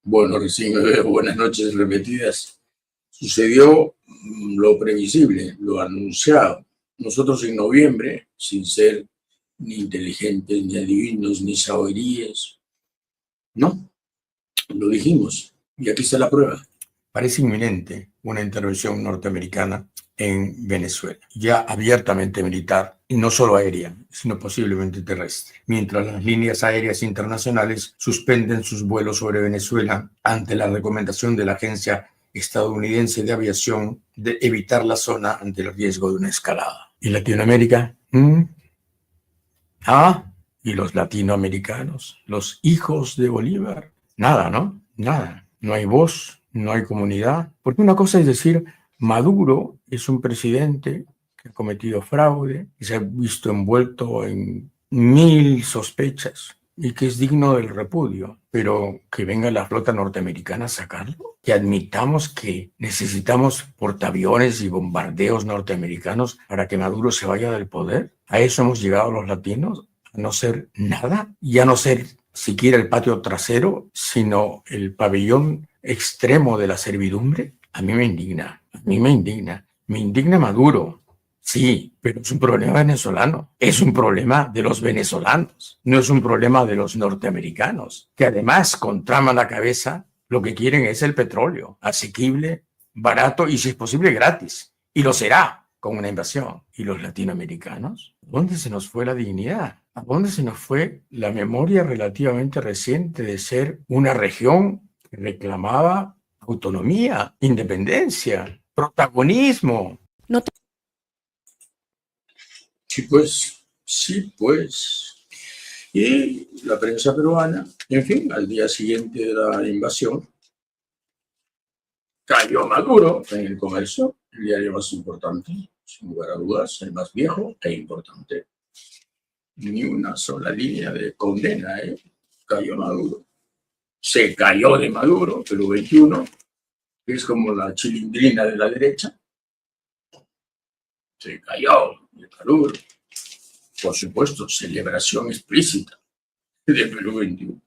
Bueno, recién me veo buenas noches repetidas. Sucedió lo previsible, lo anunciado. Nosotros en noviembre, sin ser ni inteligentes, ni adivinos, ni saberíes, no, lo dijimos. Y aquí está la prueba. Parece inminente una intervención norteamericana en Venezuela, ya abiertamente militar, y no solo aérea, sino posiblemente terrestre, mientras las líneas aéreas internacionales suspenden sus vuelos sobre Venezuela ante la recomendación de la Agencia Estadounidense de Aviación de evitar la zona ante el riesgo de una escalada. ¿Y Latinoamérica? ¿Y los latinoamericanos? ¿Los hijos de Bolívar? Nada, ¿no? Nada. No hay voz, no hay comunidad. Porque una cosa es decir, Maduro es un presidente que ha cometido fraude, que se ha visto envuelto en 1000 sospechas y que es digno del repudio. Pero que venga la flota norteamericana a sacarlo, que admitamos que necesitamos portaaviones y bombardeos norteamericanos para que Maduro se vaya del poder. ¿A eso hemos llegado los latinos? ¿A no ser nada? Y a no ser siquiera el patio trasero, sino el pabellón extremo de la servidumbre. A mí me indigna, a mí me indigna. Me indigna Maduro. Sí, pero es un problema venezolano. Es un problema de los venezolanos. No es un problema de los norteamericanos, que además, con trama a la cabeza, lo que quieren es el petróleo, asequible, barato y, si es posible, gratis. Y lo será con una invasión. ¿Y los latinoamericanos? ¿Dónde se nos fue la dignidad? ¿A dónde se nos fue la memoria relativamente reciente de ser una región que reclamaba autonomía, independencia, protagonismo? No te... Sí, pues, sí, pues. Y la prensa peruana, en fin, al día siguiente de la invasión, cayó Maduro en El Comercio, el diario más importante, sin lugar a dudas, el más viejo e importante. Ni una sola línea de condena, cayó Maduro. Se cayó de Maduro, Perú 21, que es como la chilindrina de la derecha. Se cayó de Maduro. Por supuesto, celebración explícita de Perú 21.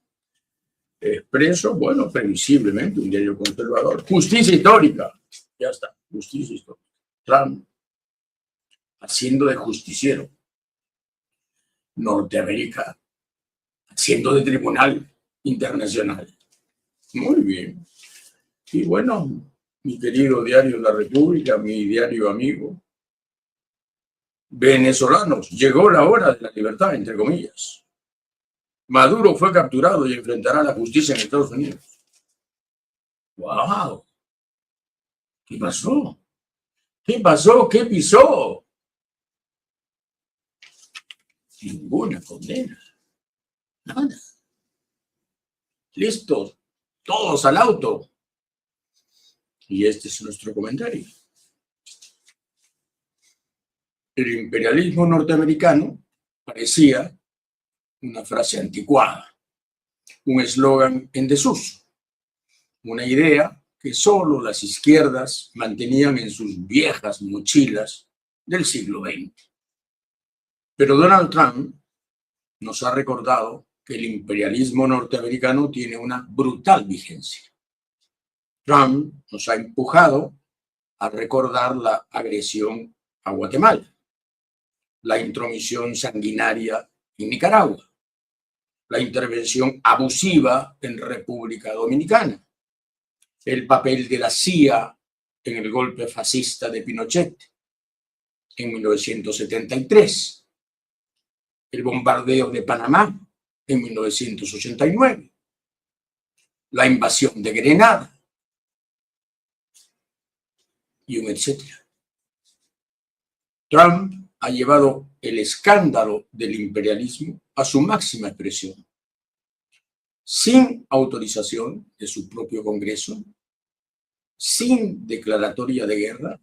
Expreso, bueno, previsiblemente, un diario conservador. Justicia histórica. Ya está, justicia histórica. Trump haciendo de justiciero. Norteamérica haciendo de tribunal internacional. Muy bien. Y bueno, mi querido diario La República, mi diario amigo, venezolanos, llegó la hora de la libertad, entre comillas. Maduro fue capturado y enfrentará la justicia en Estados Unidos. ¡Wow! ¿Qué pasó? ¿Qué pasó? ¿Qué pisó? Ninguna condena. Nada. Listos. Todos al auto. Y este es nuestro comentario. El imperialismo norteamericano parecía una frase anticuada, un eslogan en desuso, una idea que solo las izquierdas mantenían en sus viejas mochilas del siglo XX. Pero Donald Trump nos ha recordado que el imperialismo norteamericano tiene una brutal vigencia. Trump nos ha empujado a recordar la agresión a Guatemala, la intromisión sanguinaria en Nicaragua, la intervención abusiva en República Dominicana, el papel de la CIA en el golpe fascista de Pinochet en 1973, el bombardeo de Panamá en 1989, la invasión de Grenada y un etcétera. Trump ha llevado el escándalo del imperialismo a su máxima expresión, sin autorización de su propio Congreso, sin declaratoria de guerra,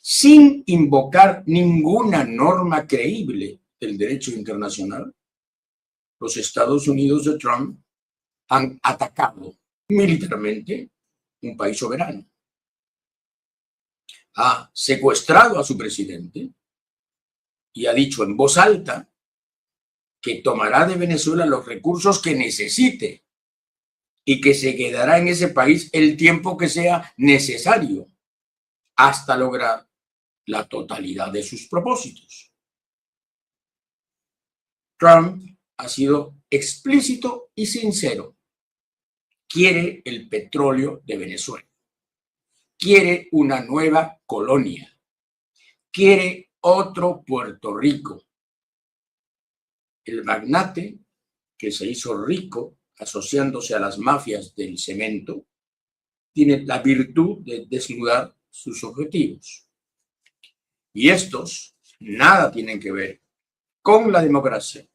sin invocar ninguna norma creíble del derecho internacional. Los Estados Unidos de Trump han atacado militarmente un país soberano. Ha secuestrado a su presidente y ha dicho en voz alta que tomará de Venezuela los recursos que necesite y que se quedará en ese país el tiempo que sea necesario hasta lograr la totalidad de sus propósitos. Trump ha sido explícito y sincero. Quiere el petróleo de Venezuela. Quiere una nueva colonia. Quiere otro Puerto Rico. El magnate que se hizo rico asociándose a las mafias del cemento tiene la virtud de desnudar sus objetivos. Y estos nada tienen que ver con la democracia,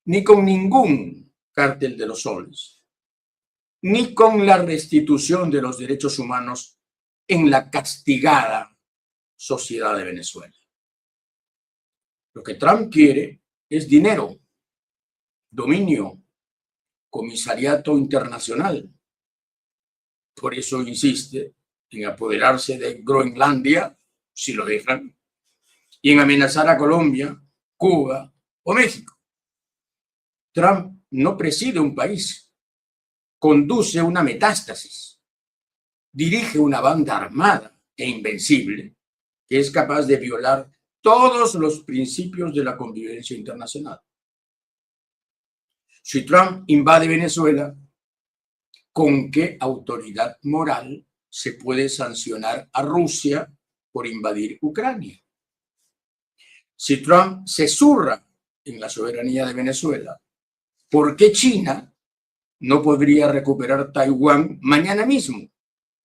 ni con ningún cártel de los soles, ni con la restitución de los derechos humanos en la castigada sociedad de Venezuela. Lo que Trump quiere es dinero, dominio, comisariato internacional. Por eso insiste en apoderarse de Groenlandia, si lo dejan, y en amenazar a Colombia, Cuba o México. Trump no preside un país, conduce una metástasis, dirige una banda armada e invencible que es capaz de violar todos los principios de la convivencia internacional. Si Trump invade Venezuela, ¿con qué autoridad moral se puede sancionar a Rusia por invadir Ucrania? Si Trump se zurra en la soberanía de Venezuela, ¿por qué China no podría recuperar Taiwán mañana mismo,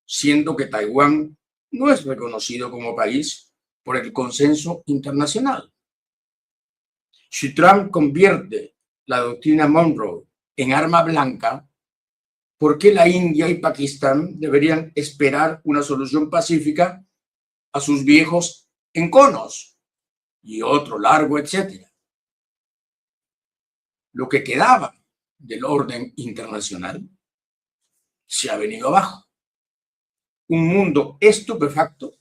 siendo que Taiwán no es reconocido como país por el consenso internacional? Si Trump convierte la doctrina Monroe en arma blanca, ¿por qué la India y Pakistán deberían esperar una solución pacífica a sus viejos enconos? Y otro largo etcétera. Lo que quedaba del orden internacional se ha venido abajo. Un mundo estupefacto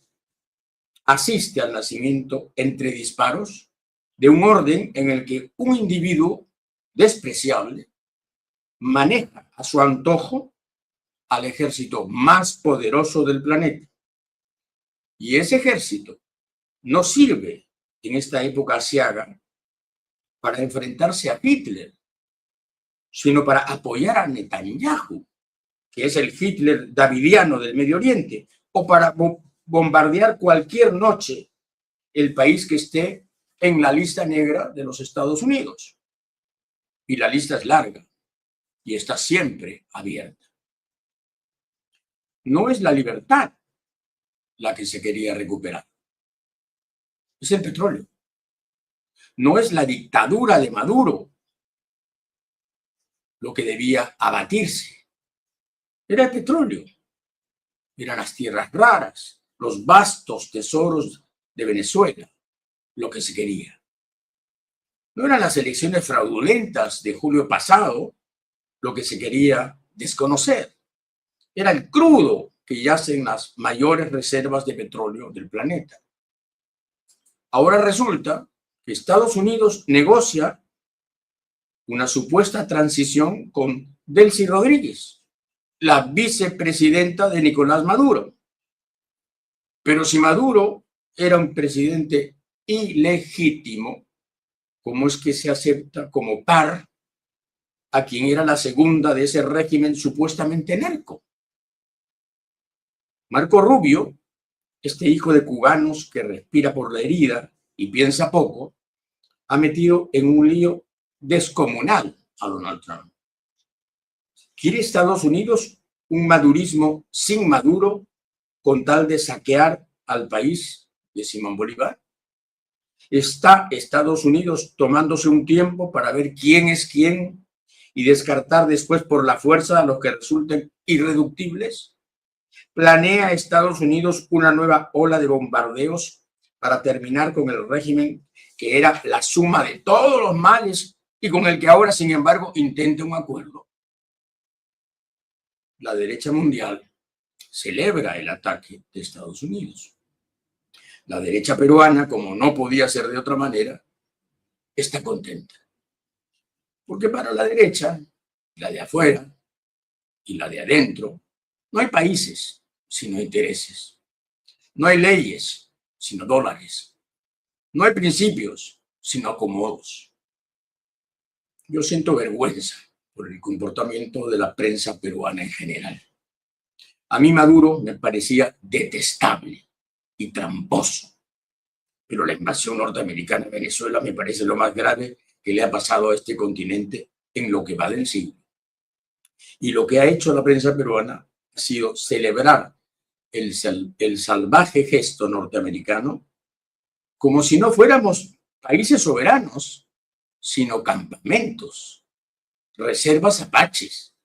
asiste al nacimiento entre disparos de un orden en el que un individuo despreciable maneja a su antojo al ejército más poderoso del planeta. Y ese ejército no sirve en esta época asiaga para enfrentarse a Hitler, sino para apoyar a Netanyahu, que es el Hitler davidiano del Medio Oriente, o para bombardear cualquier noche el país que esté en la lista negra de los Estados Unidos. Y la lista es larga y está siempre abierta. No es la libertad la que se quería recuperar, es el petróleo. No es la dictadura de Maduro lo que debía abatirse, era el petróleo, eran las tierras raras, los vastos tesoros de Venezuela, lo que se quería. No eran las elecciones fraudulentas de julio pasado lo que se quería desconocer, era el crudo que yace en las mayores reservas de petróleo del planeta. Ahora resulta que Estados Unidos negocia una supuesta transición con Delcy Rodríguez, la vicepresidenta de Nicolás Maduro. Pero si Maduro era un presidente ilegítimo, ¿cómo es que se acepta como par a quien era la segunda de ese régimen supuestamente narco? Marco Rubio, este hijo de cubanos que respira por la herida y piensa poco, ha metido en un lío descomunal a Donald Trump. ¿Quiere Estados Unidos un madurismo sin Maduro con tal de saquear al país de Simón Bolívar? ¿Está Estados Unidos tomándose un tiempo para ver quién es quién y descartar después por la fuerza a los que resulten irreductibles? ¿Planea Estados Unidos una nueva ola de bombardeos para terminar con el régimen que era la suma de todos los males y con el que ahora, sin embargo, intenta un acuerdo? La derecha mundial celebra el ataque de Estados Unidos. La derecha peruana, como no podía ser de otra manera, está contenta. Porque para la derecha, la de afuera, y la de adentro, no hay países sino intereses. No hay leyes sino dólares. No hay principios sino acomodos. Yo siento vergüenza por el comportamiento de la prensa peruana en general. A mí Maduro me parecía detestable y tramposo, pero la invasión norteamericana en Venezuela me parece lo más grave que le ha pasado a este continente en lo que va del siglo. Y lo que ha hecho la prensa peruana ha sido celebrar el salvaje gesto norteamericano como si no fuéramos países soberanos, sino campamentos, reservas apaches,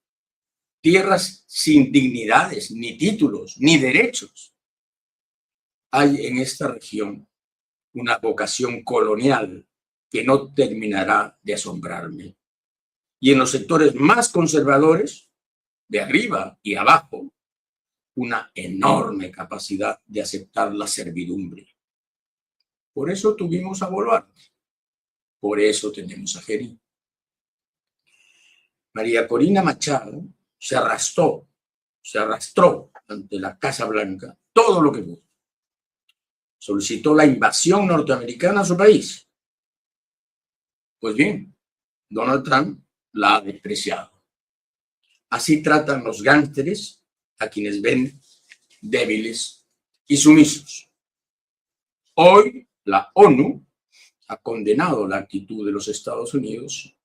tierras sin dignidades, ni títulos, ni derechos. Hay en esta región una vocación colonial que no terminará de asombrarme. Y en los sectores más conservadores, de arriba y abajo, una enorme capacidad de aceptar la servidumbre. Por eso tuvimos a Boluarte. Por eso tenemos a Geri. María Corina Machado se arrastró ante la Casa Blanca todo lo que pudo. Solicitó la invasión norteamericana a su país. Pues bien, Donald Trump la ha despreciado. Así tratan los gánsteres a quienes ven débiles y sumisos. Hoy la ONU ha condenado la actitud de los Estados Unidos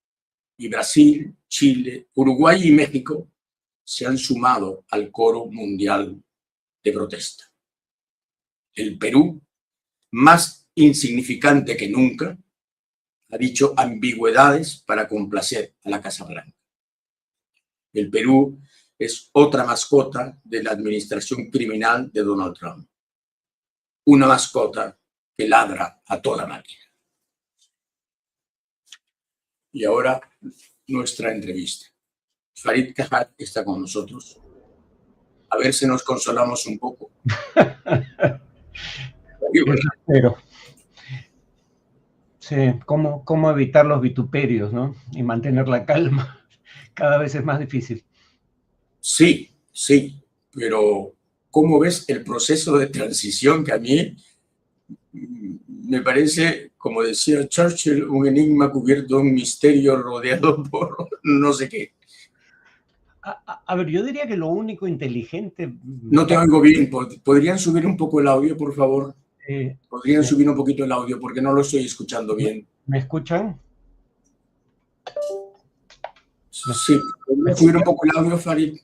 y Brasil, Chile, Uruguay y México se han sumado al coro mundial de protesta. El Perú, más insignificante que nunca, ha dicho ambigüedades para complacer a la Casa Blanca. El Perú es otra mascota de la administración criminal de Donald Trump. Una mascota que ladra a toda máquina. Y ahora nuestra entrevista. Farid Kajat está con nosotros. A ver si nos consolamos un poco. Pero sí, ¿cómo evitar los vituperios, ¿no? Y mantener la calma. Cada vez es más difícil. Sí, pero ¿cómo ves el proceso de transición que a mí me parece, como decía Churchill, un enigma cubierto de un misterio rodeado por no sé qué? A ver, yo diría que lo único inteligente... No te oigo bien. ¿Podrían subir un poco el audio, por favor? ¿Podrían subir un poquito el audio? Porque no lo estoy escuchando bien. ¿Me escuchan? Sí, ¿podrían subir un poco el audio, Farid?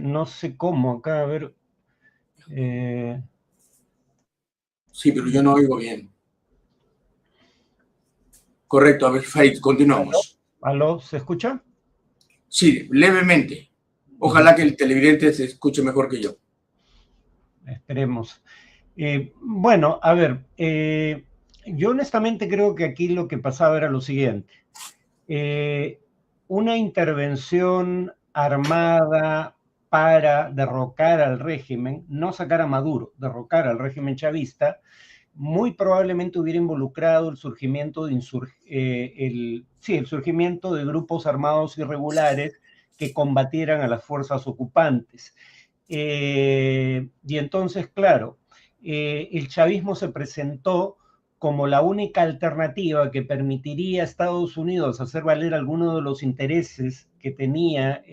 No sé cómo, acá, a ver... Sí, pero yo no oigo bien. Correcto, a ver, Farid, continuamos. ¿Aló? ¿Se escucha? Sí, levemente. Ojalá que el televidente se escuche mejor que yo. Esperemos. Bueno, a ver, yo honestamente creo que aquí lo que pasaba era lo siguiente. Una intervención armada para derrocar al régimen, no sacar a Maduro, derrocar al régimen chavista, muy probablemente hubiera involucrado el surgimiento de el surgimiento de grupos armados irregulares que combatieran a las fuerzas ocupantes. Y entonces, claro, el chavismo se presentó como la única alternativa que permitiría a Estados Unidos hacer valer algunos de los intereses que tenía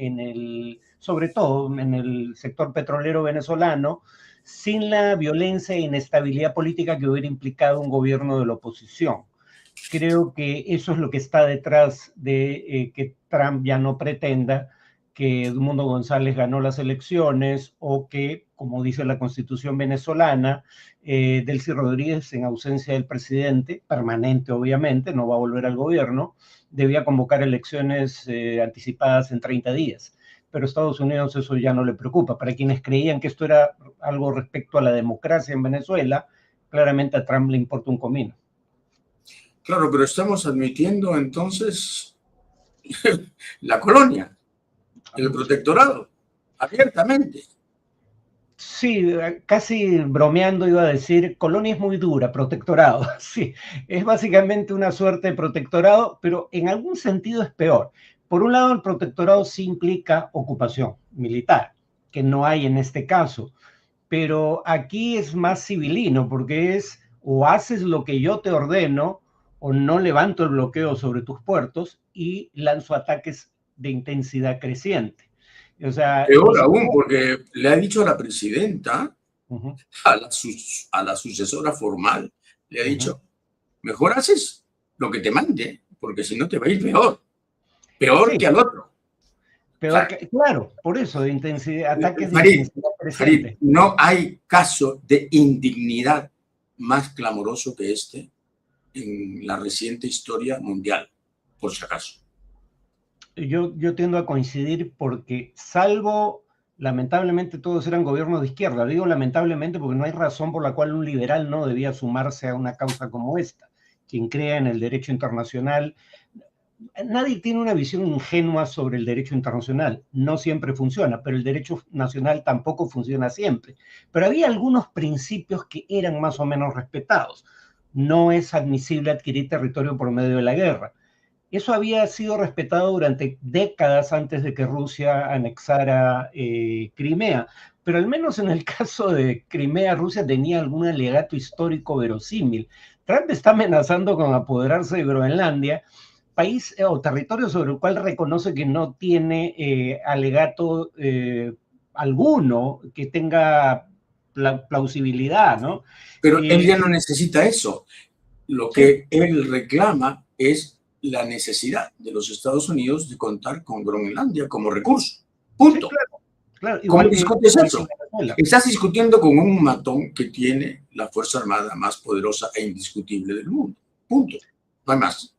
sobre todo en el sector petrolero venezolano, sin la violencia e inestabilidad política que hubiera implicado un gobierno de la oposición. Creo que eso es lo que está detrás de que Trump ya no pretenda que Edmundo González ganó las elecciones o que, como dice la Constitución venezolana, Delcy Rodríguez, en ausencia del presidente, permanente obviamente, no va a volver al gobierno, debía convocar elecciones anticipadas en 30 días. Pero a Estados Unidos eso ya no le preocupa. Para quienes creían que esto era algo respecto a la democracia en Venezuela, claramente a Trump le importa un comino. Claro, pero estamos admitiendo entonces la colonia, el protectorado, abiertamente. Sí, casi bromeando iba a decir, colonia es muy dura, protectorado. Sí, es básicamente una suerte de protectorado, pero en algún sentido es peor, Por un lado, el protectorado sí implica ocupación militar, que no hay en este caso, pero aquí es más civilino, porque es o haces lo que yo te ordeno o no levanto el bloqueo sobre tus puertos y lanzo ataques de intensidad creciente. O sea, ni Peor aún, siquiera... porque le ha dicho a la presidenta, Ujú, a la sucesora formal, le ha ujú. dicho, mejor haces lo que te mande, porque si no te va a ir peor, peor Sí, que al otro. O peor sea, que, claro, por eso, de intensidad, ataques de Farid, intensidad Farid, creciente. no hay caso de indignidad más clamoroso que este en la reciente historia mundial, por si acaso. Yo tiendo a coincidir porque, salvo, lamentablemente todos eran gobiernos de izquierda, digo lamentablemente porque no hay razón por la cual un liberal no debía sumarse a una causa como esta. Quien crea en el derecho internacional, nadie tiene una visión ingenua sobre el derecho internacional, no siempre funciona, pero el derecho nacional tampoco funciona siempre. Pero había algunos principios que eran más o menos respetados. No es admisible adquirir territorio por medio de la guerra. Eso había sido respetado durante décadas antes de que Rusia anexara Crimea, pero al menos en el caso de Crimea, Rusia tenía algún alegato histórico verosímil. Trump está amenazando con apoderarse de Groenlandia, país o territorio sobre el cual reconoce que no tiene alegato alguno que tenga plausibilidad, ¿no? Pero él Eh, ya no necesita eso. Lo sí, que él reclama es la necesidad de los Estados Unidos de contar con Groenlandia como recurso. sí, Punto. claro, claro, ¿Cómo igual discutes que eso? Venezuela. Estás discutiendo con un matón que tiene la Fuerza Armada más poderosa e indiscutible del mundo. Punto. No hay más.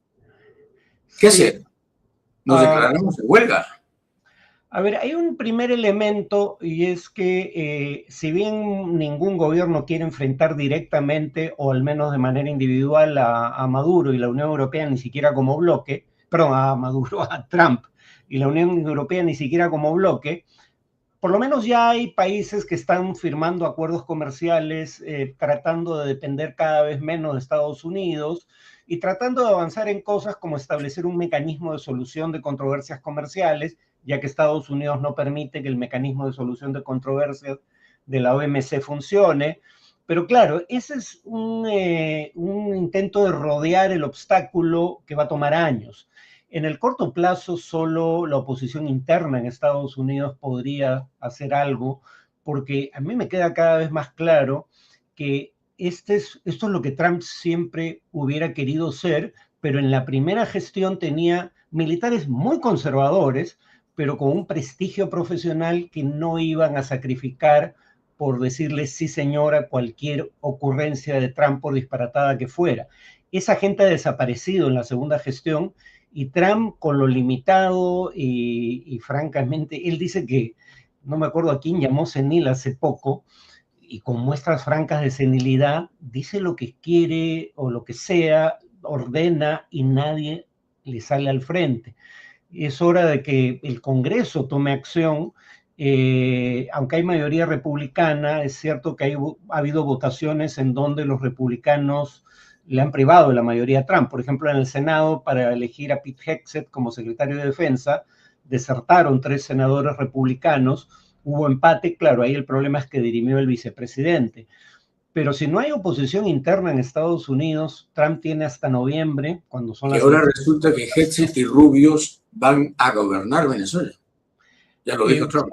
¿Qué Sí, hacer? Nos declaramos en huelga. a ver, hay un primer elemento y es que si bien ningún gobierno quiere enfrentar directamente o al menos de manera individual a Maduro y la Unión Europea ni siquiera como bloque, perdón, a Maduro, a Trump y la Unión Europea ni siquiera como bloque, por lo menos ya hay países que están firmando acuerdos comerciales, tratando de depender cada vez menos de Estados Unidos y tratando de avanzar en cosas como establecer un mecanismo de solución de controversias comerciales, ya que Estados Unidos no permite que el mecanismo de solución de controversias de la OMC funcione. Pero claro, ese es un intento de rodear el obstáculo que va a tomar años. En el corto plazo, solo la oposición interna en Estados Unidos podría hacer algo, porque a mí me queda cada vez más claro que esto es lo que Trump siempre hubiera querido ser, pero en la primera gestión tenía militares muy conservadores, pero con un prestigio profesional que no iban a sacrificar por decirle sí señora a cualquier ocurrencia de Trump, por disparatada que fuera. Esa gente ha desaparecido en la segunda gestión y Trump, con lo limitado y francamente, él dice que, no me acuerdo a quién llamó senil hace poco, y con muestras francas de senilidad, dice lo que quiere o lo que sea, ordena y nadie le sale al frente. Es hora de que el Congreso tome acción. Aunque hay mayoría republicana, es cierto que ha habido votaciones en donde los republicanos le han privado de la mayoría a Trump. Por ejemplo, en el Senado, para elegir a Pete Hegseth como secretario de Defensa, desertaron 3 senadores republicanos, hubo empate, claro, ahí el problema es que dirimió el vicepresidente. Pero si no hay oposición interna en Estados Unidos, Trump tiene hasta noviembre, cuando son Y las ahora elecciones. resulta que Hetzel y Rubios van a gobernar Venezuela. Ya lo dijo Trump.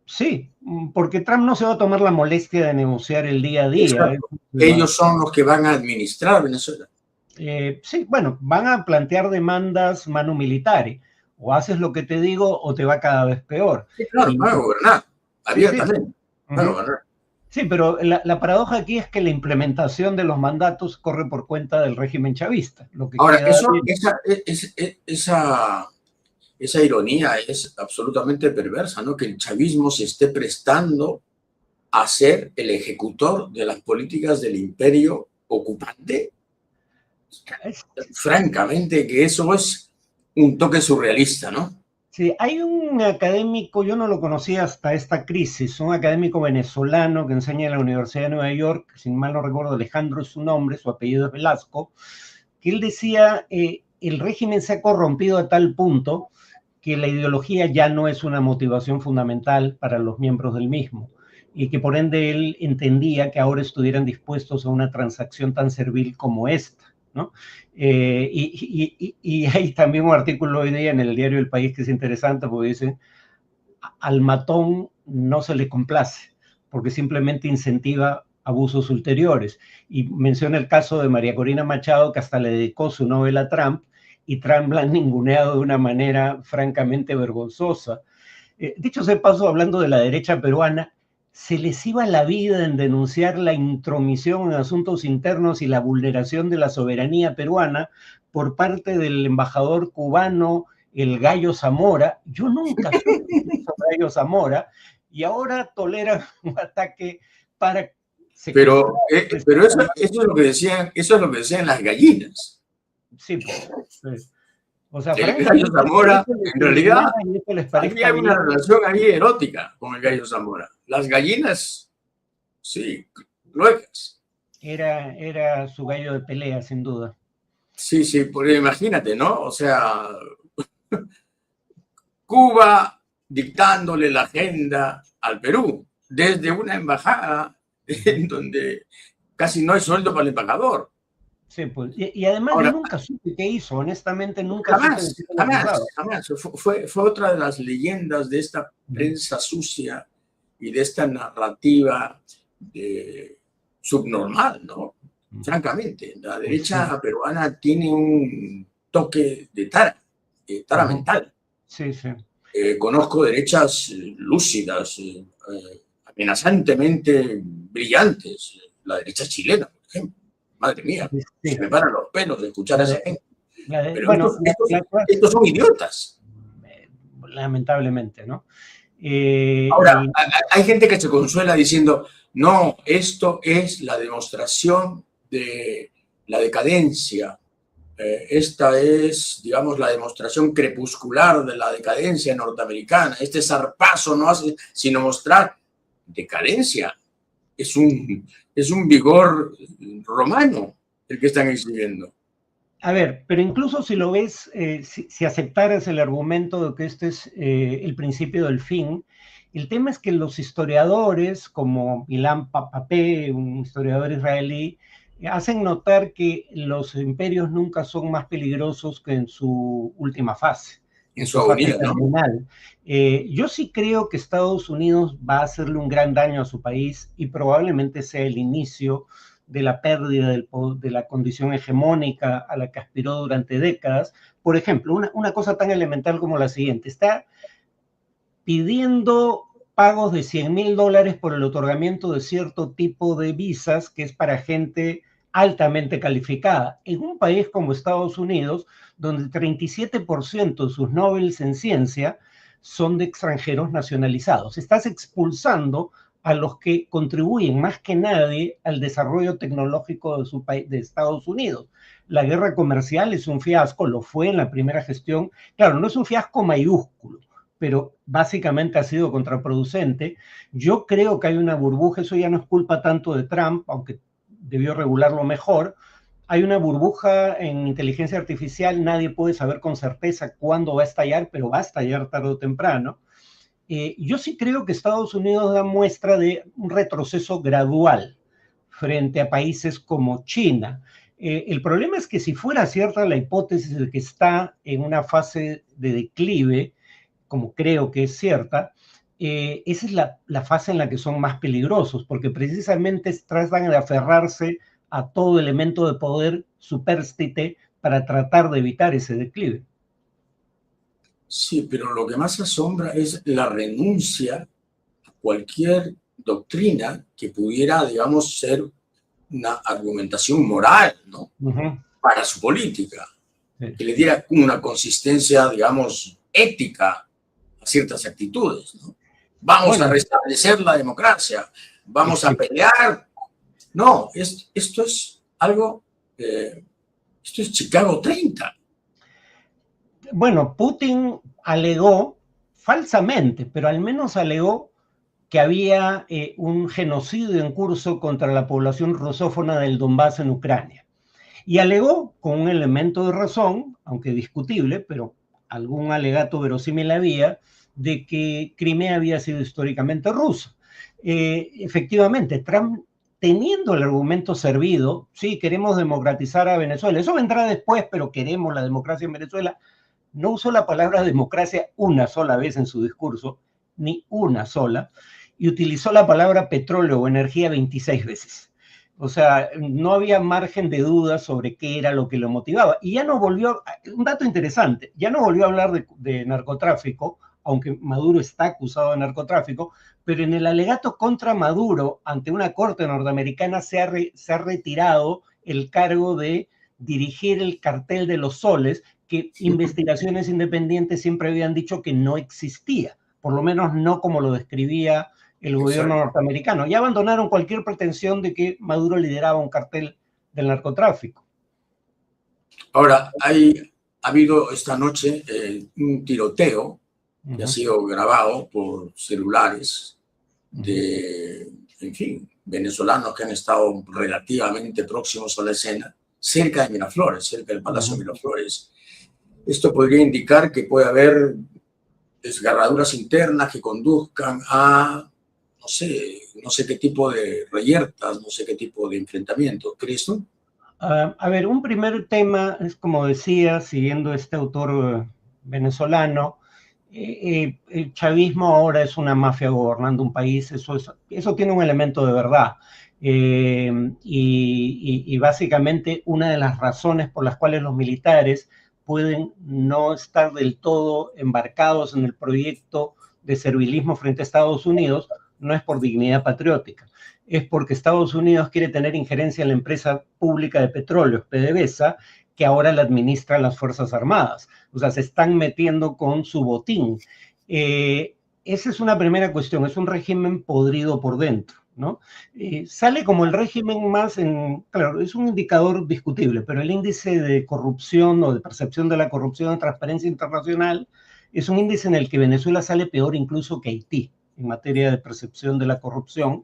Sí, sí, porque Trump no se va a tomar la molestia de negociar el día a día. Exacto. Ellos son los que van a administrar Venezuela. Sí, bueno, van a plantear demandas manu militari. O haces lo que te digo o te va cada vez peor. Sí, claro, Y van a gobernar. sí, sí, sí. Abiertamente. Van a Ujú. gobernar. Sí, pero la paradoja aquí es que la implementación de los mandatos corre por cuenta del régimen chavista. Lo que Ahora, queda esa ironía es absolutamente perversa, ¿no? Que el chavismo se esté prestando a ser el ejecutor de las políticas del imperio ocupante. es, Francamente, que eso es un toque surrealista, ¿no? sí, hay un académico, yo no lo conocía hasta esta crisis, un académico venezolano que enseña en la Universidad de Nueva York, sin mal no recuerdo, Alejandro es su nombre, su apellido es Velasco, que él decía, el régimen se ha corrompido a tal punto que la ideología ya no es una motivación fundamental para los miembros del mismo, y que por ende él entendía que ahora estuvieran dispuestos a una transacción tan servil como esta, ¿no? Y hay también un artículo hoy día en el diario El País que es interesante, porque dice, al matón no se le complace, porque simplemente incentiva abusos ulteriores. Y menciona el caso de María Corina Machado, que hasta le dedicó su novela a Trump, y Trump la han ninguneado de una manera francamente vergonzosa. Dicho sea de paso, hablando de la derecha peruana, se les iba la vida en denunciar la intromisión en asuntos internos y la vulneración de la soberanía peruana por parte del embajador cubano, el Gallo Zamora. Yo nunca supe el Gallo Zamora, y ahora tolera un ataque para... Pero eso es lo que decían, las gallinas. Sí, pues. O sea, el Gallo Zamora, en realidad, había una relación ahí erótica con el Gallo Zamora. Las gallinas, sí, luecas. Era su gallo de pelea, sin duda. Sí, sí, porque imagínate, ¿no? O sea, Cuba dictándole la agenda al Perú desde una embajada en donde casi no hay sueldo para el embajador. Sí, pues, y además ahora, yo nunca supe qué hizo, honestamente nunca supe. Jamás. Fue otra de las leyendas de esta prensa sucia y de esta narrativa subnormal, ¿no? Francamente, la derecha peruana tiene un toque de tara mental. Sí, sí. Conozco derechas lúcidas, amenazantemente brillantes, la derecha chilena, por ejemplo. Madre mía, sí. Se me paran los pelos de escuchar a esa gente. Pero bueno, estos son idiotas. Lamentablemente, ¿no? Ahora, hay gente que se consuela diciendo, no, esto es la demostración de la decadencia. Esta es, digamos, la demostración crepuscular de la decadencia norteamericana. Este zarpazo no hace sino mostrar decadencia. Es un vigor romano el que están exhibiendo. A ver, pero incluso si lo ves, si aceptaras el argumento de que este es el principio del fin, el tema es que los historiadores, como Ilan Pappé, un historiador israelí, hacen notar que los imperios nunca son más peligrosos que en su última fase. En su agonía, ¿no? Yo sí creo que Estados Unidos va a hacerle un gran daño a su país y probablemente sea el inicio de la pérdida de la condición hegemónica a la que aspiró durante décadas. Por ejemplo, una cosa tan elemental como la siguiente: está pidiendo pagos de $100,000 por el otorgamiento de cierto tipo de visas que es para gente altamente calificada. En un país como Estados Unidos, donde el 37% de sus Nobels en ciencia son de extranjeros nacionalizados. Estás expulsando a los que contribuyen más que nadie al desarrollo tecnológico de su país, de Estados Unidos. La guerra comercial es un fiasco, lo fue en la primera gestión. Claro, no es un fiasco mayúsculo, pero básicamente ha sido contraproducente. Yo creo que hay una burbuja, eso ya no es culpa tanto de Trump, aunque debió regularlo mejor. Hay una burbuja en inteligencia artificial, nadie puede saber con certeza cuándo va a estallar, pero va a estallar tarde o temprano. Yo sí creo que Estados Unidos da muestra de un retroceso gradual frente a países como China. El problema es que si fuera cierta la hipótesis de que está en una fase de declive, como creo que es cierta, esa es la fase en la que son más peligrosos, porque precisamente tratan de aferrarse a todo elemento de poder supérstite para tratar de evitar ese declive. Sí, pero lo que más asombra es la renuncia a cualquier doctrina que pudiera, digamos, ser una argumentación moral, ¿no? Para su política, que le diera una consistencia, digamos, ética a ciertas actitudes, ¿no? Vamos a restablecer la democracia, vamos a pelear. No, esto es algo, esto es Chicago 30. Bueno, Putin alegó, falsamente, pero al menos alegó que había un genocidio en curso contra la población rusófona del Donbass en Ucrania. Y alegó, con un elemento de razón, aunque discutible, pero algún alegato verosímil había de que Crimea había sido históricamente rusa. Efectivamente, Trump, teniendo el argumento servido, sí, queremos democratizar a Venezuela, eso vendrá después, pero queremos la democracia en Venezuela, no usó la palabra democracia una sola vez en su discurso, ni una sola, y utilizó la palabra petróleo o energía 26 veces. O sea, no había margen de duda sobre qué era lo que lo motivaba. Y ya no volvió, un dato interesante, ya no volvió a hablar de narcotráfico, aunque Maduro está acusado de narcotráfico, pero en el alegato contra Maduro ante una corte norteamericana se ha retirado el cargo de dirigir el cartel de los soles, que investigaciones independientes siempre habían dicho que no existía, por lo menos no como lo describía el gobierno norteamericano. Ya abandonaron cualquier pretensión de que Maduro lideraba un cartel del narcotráfico. Ahora, ha habido esta noche un tiroteo que ha sido grabado por celulares de, en fin, venezolanos que han estado relativamente próximos a la escena, cerca de Miraflores, cerca del Palacio de Miraflores. Esto podría indicar que puede haber desgarraduras internas que conduzcan a, no sé qué tipo de reyertas, no sé qué tipo de enfrentamientos. ¿Crees tú? A ver, un primer tema es, como decía, siguiendo este autor venezolano, el chavismo ahora es una mafia gobernando un país, eso tiene un elemento de verdad. Y básicamente una de las razones por las cuales los militares pueden no estar del todo embarcados en el proyecto de servilismo frente a Estados Unidos no es por dignidad patriótica, es porque Estados Unidos quiere tener injerencia en la empresa pública de petróleos, PDVSA, que ahora la administran las Fuerzas Armadas. O sea, se están metiendo con su botín. Esa es una primera cuestión, es un régimen podrido por dentro, ¿no? Sale como el régimen más claro, es un indicador discutible, pero el índice de corrupción o de percepción de la corrupción en Transparencia Internacional es un índice en el que Venezuela sale peor incluso que Haití en materia de percepción de la corrupción.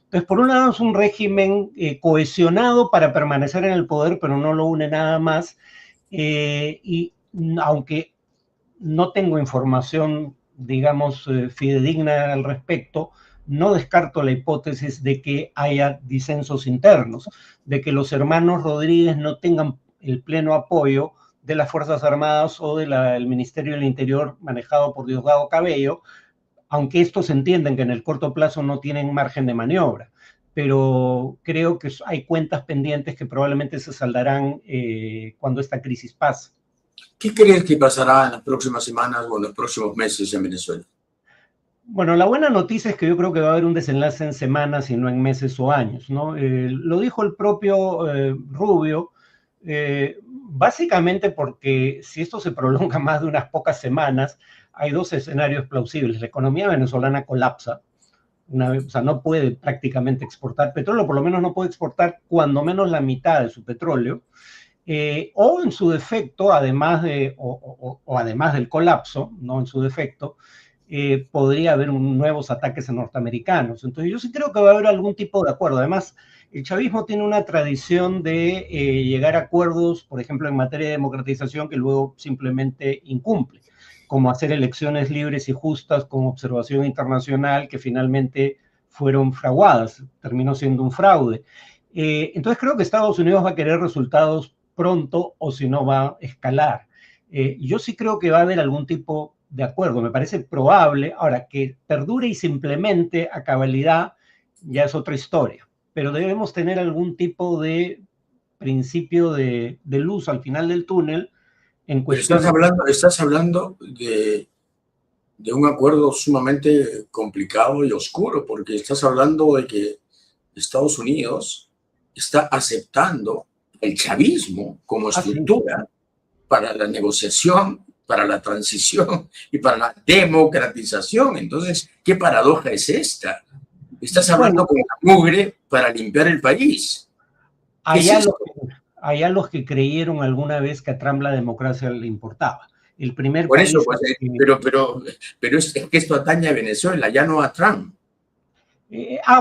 Entonces, por un lado es un régimen cohesionado para permanecer en el poder, pero no lo une nada más. Y aunque no tengo información, digamos, fidedigna al respecto, no descarto la hipótesis de que haya disensos internos, de que los hermanos Rodríguez no tengan el pleno apoyo de las Fuerzas Armadas o del Ministerio del Interior manejado por Diosdado Cabello, aunque estos entienden que en el corto plazo no tienen margen de maniobra, pero creo que hay cuentas pendientes que probablemente se saldarán cuando esta crisis pase. ¿Qué crees que pasará en las próximas semanas o en los próximos meses en Venezuela? Bueno, la buena noticia es que yo creo que va a haber un desenlace en semanas y no en meses o años, ¿no? Lo dijo el propio Rubio, básicamente porque si esto se prolonga más de unas pocas semanas, hay dos escenarios plausibles. La economía venezolana colapsa, o sea, no puede prácticamente exportar petróleo, por lo menos no puede exportar cuando menos la mitad de su petróleo, o en su defecto, además del colapso, no en su defecto, podría haber nuevos ataques norteamericanos. Entonces yo sí creo que va a haber algún tipo de acuerdo. Además, el chavismo tiene una tradición de llegar a acuerdos, por ejemplo, en materia de democratización, que luego simplemente incumple, como hacer elecciones libres y justas con observación internacional que finalmente fueron fraguadas, terminó siendo un fraude. Entonces creo que Estados Unidos va a querer resultados pronto o si no va a escalar. Yo sí creo que va a haber algún tipo de acuerdo, me parece probable. Ahora, que perdure y se implemente a cabalidad ya es otra historia, pero debemos tener algún tipo de principio de luz al final del túnel en cuestión. Estás hablando de un acuerdo sumamente complicado y oscuro, porque estás hablando de que Estados Unidos está aceptando el chavismo como estructura para la negociación, para la transición y para la democratización. Entonces, ¿qué paradoja es esta? Estás hablando con la mugre para limpiar el país. Allá los que creyeron alguna vez que a Trump la democracia le importaba. El primer Por país eso, pues, pero es que esto atañe a Venezuela, ya no a Trump.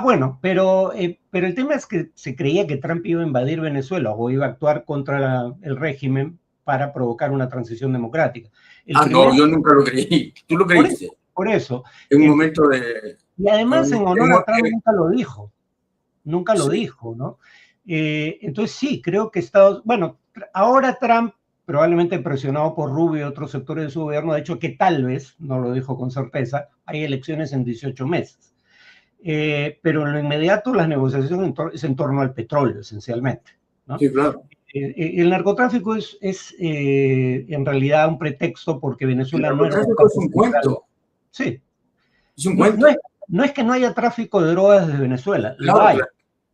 Bueno, pero el tema es que se creía que Trump iba a invadir Venezuela o iba a actuar contra el régimen para provocar una transición democrática. No, yo nunca lo creí. ¿Tú lo creíste? Por eso. En un momento de... Y además, en honor a Trump, nunca lo dijo. Nunca lo dijo, ¿no? Entonces sí, creo que bueno, ahora Trump, probablemente presionado por Rubio y otros sectores de su gobierno, ha dicho que tal vez, no lo dijo con certeza, hay elecciones en 18 meses. Pero en lo inmediato las negociaciones es en torno al petróleo, esencialmente, ¿no? Sí, claro. El narcotráfico es en realidad un pretexto porque Venezuela no era... El narcotráfico es un cuento. Sí. Es un cuento. No es que no haya tráfico de drogas desde Venezuela, claro, lo hay. Claro.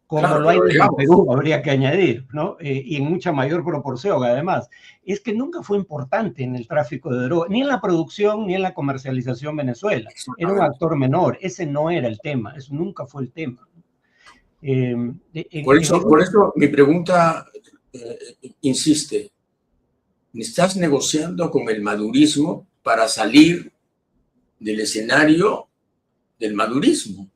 Como claro, lo hay en Perú, habría que añadir, ¿no? Y en mucha mayor proporción, además. Es que nunca fue importante en el tráfico de drogas, ni en la producción, ni en la comercialización Venezuela. Era un actor menor, ese no era el tema, eso nunca fue el tema. Por eso mi pregunta insiste, ¿estás negociando con el madurismo para salir del escenario del madurismo?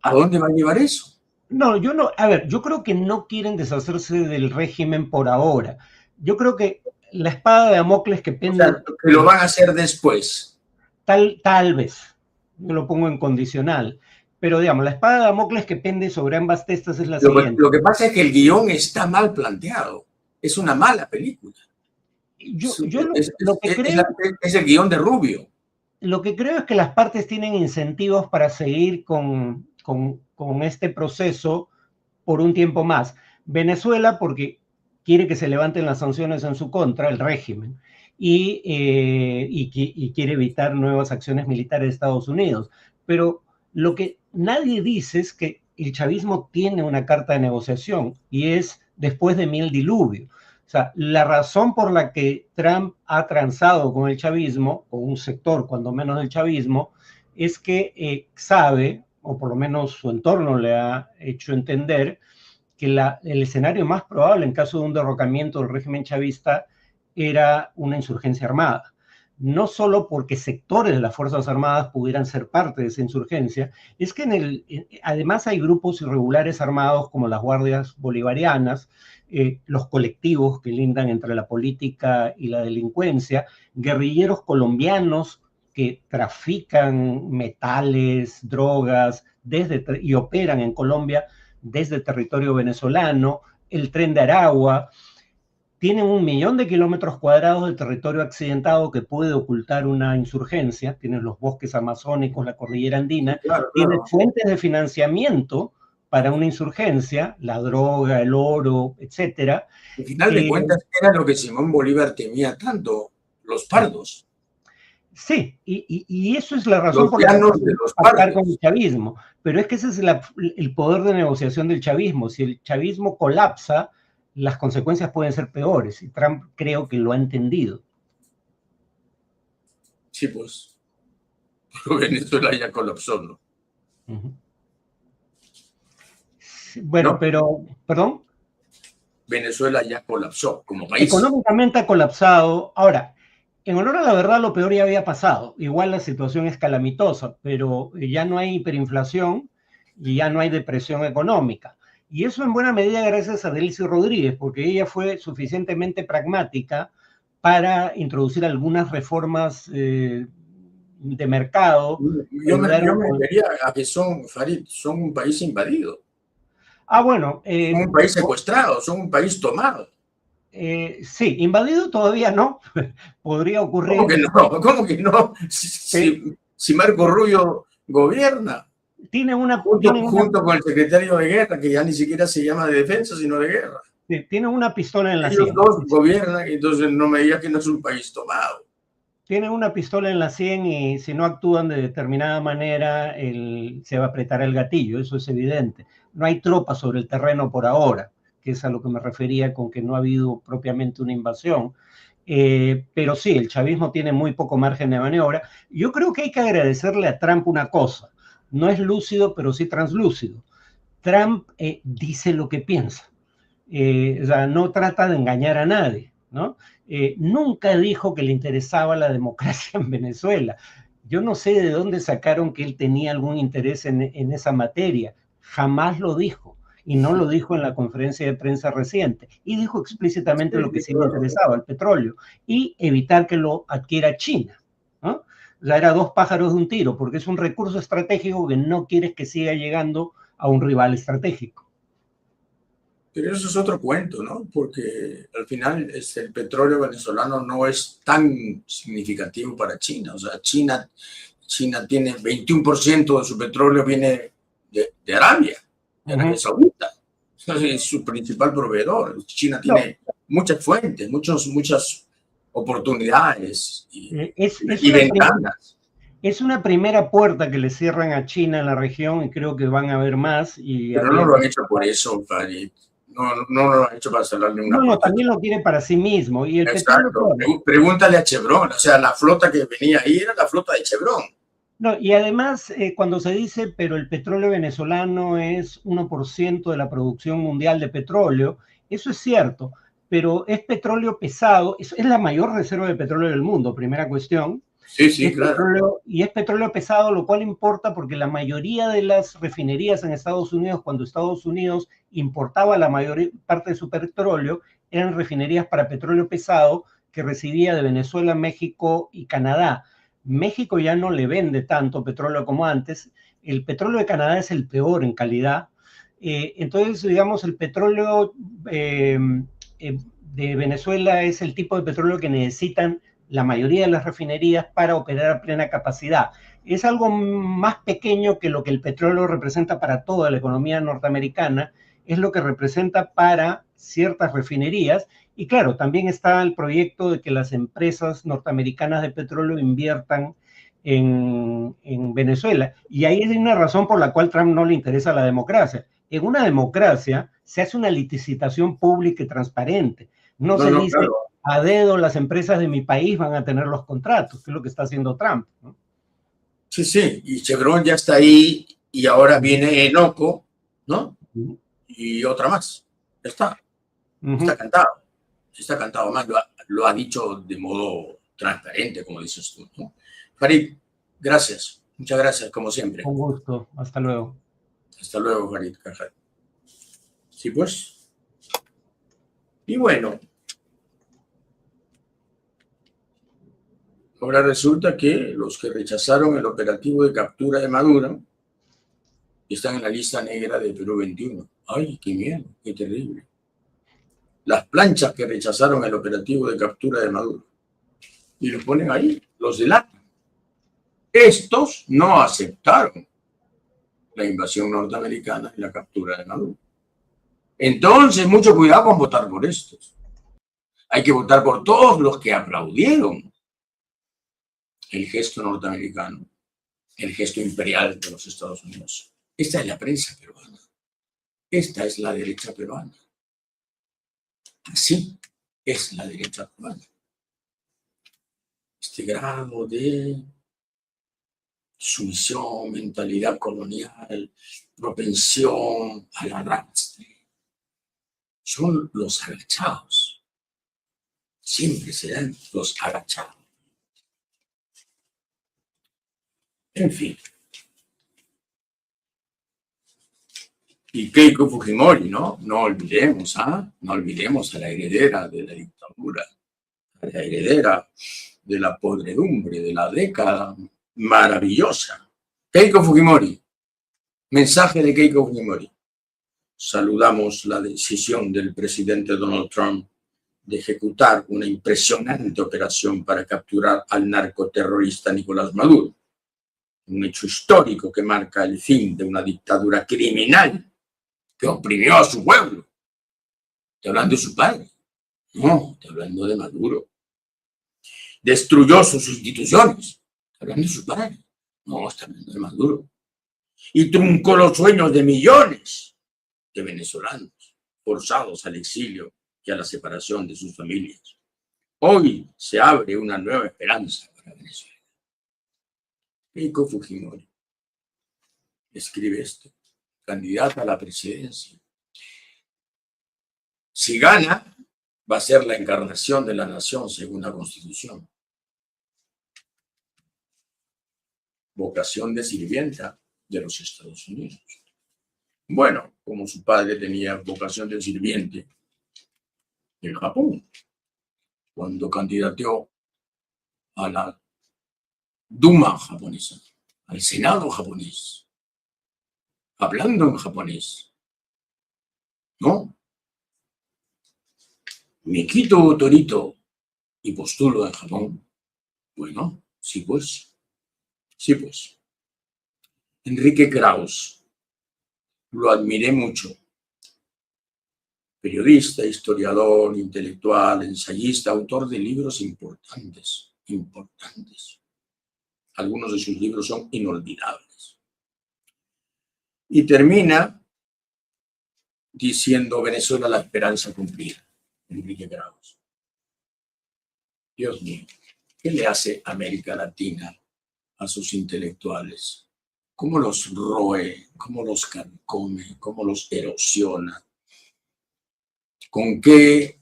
¿A dónde va a llevar eso? No, yo no, a ver, yo creo que no quieren deshacerse del régimen por ahora. Yo creo que la espada de Damocles que pende... O sea, que lo van a hacer después. Tal vez, yo lo pongo en condicional, pero digamos, la espada de Damocles que pende sobre ambas testas es la siguiente. Lo que pasa es que el guión está mal planteado, es una mala película. Es el guión de Rubio. Lo que creo es que las partes tienen incentivos para seguir con este proceso por un tiempo más. Venezuela, porque quiere que se levanten las sanciones en su contra, el régimen, y quiere evitar nuevas acciones militares de Estados Unidos. Pero lo que nadie dice es que el chavismo tiene una carta de negociación, y es después de el diluvio. O sea, la razón por la que Trump ha transado con el chavismo, o un sector cuando menos del chavismo, es que sabe, o por lo menos su entorno le ha hecho entender, que el escenario más probable en caso de un derrocamiento del régimen chavista era una insurgencia armada. No solo porque sectores de las Fuerzas Armadas pudieran ser parte de esa insurgencia, es que además hay grupos irregulares armados como las guardias bolivarianas, los colectivos que lindan entre la política y la delincuencia, guerrilleros colombianos que trafican metales, drogas, y operan en Colombia desde el territorio venezolano, el Tren de Aragua. Tienen 1 millón de kilómetros cuadrados de territorio accidentado que puede ocultar una insurgencia, tienen los bosques amazónicos, la cordillera andina, tienen fuentes de financiamiento para una insurgencia, la droga, el oro, etcétera. Al final de cuentas, era lo que Simón Bolívar temía tanto, los pardos. Sí, y eso es la razón por la que pactar con el chavismo. Pero es que ese es el poder de negociación del chavismo. Si el chavismo colapsa, las consecuencias pueden ser peores, y Trump creo que lo ha entendido. Sí, pues. Pero Venezuela ya colapsó, ¿no? Bueno, ¿no? Pero, ¿perdón? Venezuela ya colapsó como país. Económicamente ha colapsado. Ahora, en honor a la verdad, lo peor ya había pasado. Igual la situación es calamitosa, pero ya no hay hiperinflación y ya no hay depresión económica. Y eso en buena medida gracias a Delcy Rodríguez, porque ella fue suficientemente pragmática para introducir algunas reformas de mercado. Yo me refería a que Farid, son un país invadido. Bueno. Son un país secuestrado, son un país tomado. Sí, invadido todavía no. Podría ocurrir. ¿Cómo que no? Si Marco Rubio gobierna. Junto con el secretario de guerra, que ya ni siquiera se llama de defensa, sino de guerra. Tiene una pistola en la sien. Ellos dos gobiernan, entonces no me digas que no es un país tomado. Tienen una pistola en la sien y si no actúan de determinada manera, se va a apretar el gatillo, eso es evidente. No hay tropas sobre el terreno por ahora, que es a lo que me refería con que no ha habido propiamente una invasión. Pero sí, el chavismo tiene muy poco margen de maniobra. Yo creo que hay que agradecerle a Trump una cosa. No es lúcido, pero sí translúcido. Trump dice lo que piensa. O sea, no trata de engañar a nadie, ¿no? Nunca dijo que le interesaba la democracia en Venezuela. Yo no sé de dónde sacaron que él tenía algún interés en esa materia. Jamás lo dijo. y no lo dijo en la conferencia de prensa reciente, y dijo explícitamente lo que sí le claro. interesaba, el petróleo, y evitar que lo adquiera China, ¿no? O sea, era dos pájaros de un tiro, porque es un recurso estratégico que no quieres que siga llegando a un rival estratégico. Pero eso es otro cuento, ¿no? Porque al final el petróleo venezolano no es tan significativo para China. O sea, China tiene 21% de su petróleo viene de Arabia, de Arabia Saudita. Es su principal proveedor. China tiene muchas fuentes, muchas oportunidades y ventanas. Es una primera puerta que le cierran a China en la región y creo que van a haber más. Pero no lo han hecho por eso, Farid. No lo han hecho para cerrarle una puerta. También lo quiere para sí mismo. Y el Exacto. petróleo, Pregúntale a Chevron. O sea, la flota que venía ahí era la flota de Chevron. no, y además, cuando se dice, pero el petróleo venezolano es 1% de la producción mundial de petróleo, eso es cierto, pero es petróleo pesado, es la mayor reserva de petróleo del mundo, primera cuestión. Sí, claro. Y es petróleo pesado, lo cual importa porque la mayoría de las refinerías en Estados Unidos, cuando Estados Unidos importaba la mayor parte de su petróleo, eran refinerías para petróleo pesado que recibía de Venezuela, México y Canadá. México ya no le vende tanto petróleo como antes. El petróleo de Canadá es el peor en calidad. Entonces, digamos, el petróleo de Venezuela es el tipo de petróleo que necesitan la mayoría de las refinerías para operar a plena capacidad. Es algo más pequeño que lo que el petróleo representa para toda la economía norteamericana, es lo que representa para ciertas refinerías. Y claro, también está el proyecto de que las empresas norteamericanas de petróleo inviertan en Venezuela. Y ahí hay una razón por la cual Trump no le interesa la democracia. En una democracia se hace una licitación pública y transparente. No se dice, claro. a dedo las empresas de mi país van a tener los contratos, que es lo que está haciendo Trump, ¿no? Sí, y Chevron ya está ahí y ahora viene Enoco, ¿no? Y otra más. Está cantado. Está cantado más, lo ha dicho de modo transparente, como dices tú, ¿no? Farid, gracias. Muchas gracias, como siempre. Con gusto. Hasta luego. Hasta luego, Farid Cajal. Sí, pues. Y bueno, ahora resulta que los que rechazaron el operativo de captura de Maduro están en la lista negra de Perú 21. Ay, qué miedo, qué terrible. Las planchas que rechazaron el operativo de captura de Maduro. Y los ponen ahí, los delatan. Estos no aceptaron la invasión norteamericana y la captura de Maduro. Entonces, mucho cuidado con votar por estos. Hay que votar por todos los que aplaudieron el gesto norteamericano, el gesto imperial de los Estados Unidos. Esta es la prensa peruana. Esta es la derecha peruana. Así es la derecha peruana. Este grado de sumisión, mentalidad colonial, propensión al arrastre. Son los agachados. Siempre serán los agachados. En fin. Y Keiko Fujimori, ¿no? No olvidemos, no olvidemos a la heredera de la dictadura, a la heredera de la podredumbre, de la década maravillosa. Keiko Fujimori. Mensaje de Keiko Fujimori. Saludamos la decisión del presidente Donald Trump de ejecutar una impresionante operación para capturar al narcoterrorista Nicolás Maduro. Un hecho histórico que marca el fin de una dictadura criminal que oprimió a su pueblo. ¿Está hablando de su padre? No, está hablando de Maduro. Destruyó sus instituciones. ¿Está hablando de su padre? No, está hablando de Maduro. Y truncó los sueños de millones de venezolanos forzados al exilio y a la separación de sus familias. Hoy se abre una nueva esperanza para Venezuela. Keiko Fujimori escribe esto, candidata a la presidencia. Si gana, va a ser la encarnación de la nación según la Constitución. Vocación de sirvienta de los Estados Unidos. Bueno, como su padre tenía vocación de sirviente en Japón, cuando candidateó a la Duma japonesa, al Senado japonés, hablando en japonés, ¿no? Me quito Torito y postulo en Japón. Bueno, sí pues, sí pues. Enrique Krauss, lo admiré mucho. Periodista, historiador, intelectual, ensayista, autor de libros importantes, importantes. Algunos de sus libros son inolvidables. Y termina diciendo Venezuela, la esperanza cumplida. Enrique Krauss. Dios mío, ¿qué le hace América Latina a sus intelectuales? ¿Cómo los roe? ¿Cómo los carcome? ¿Cómo los erosiona? ¿Con qué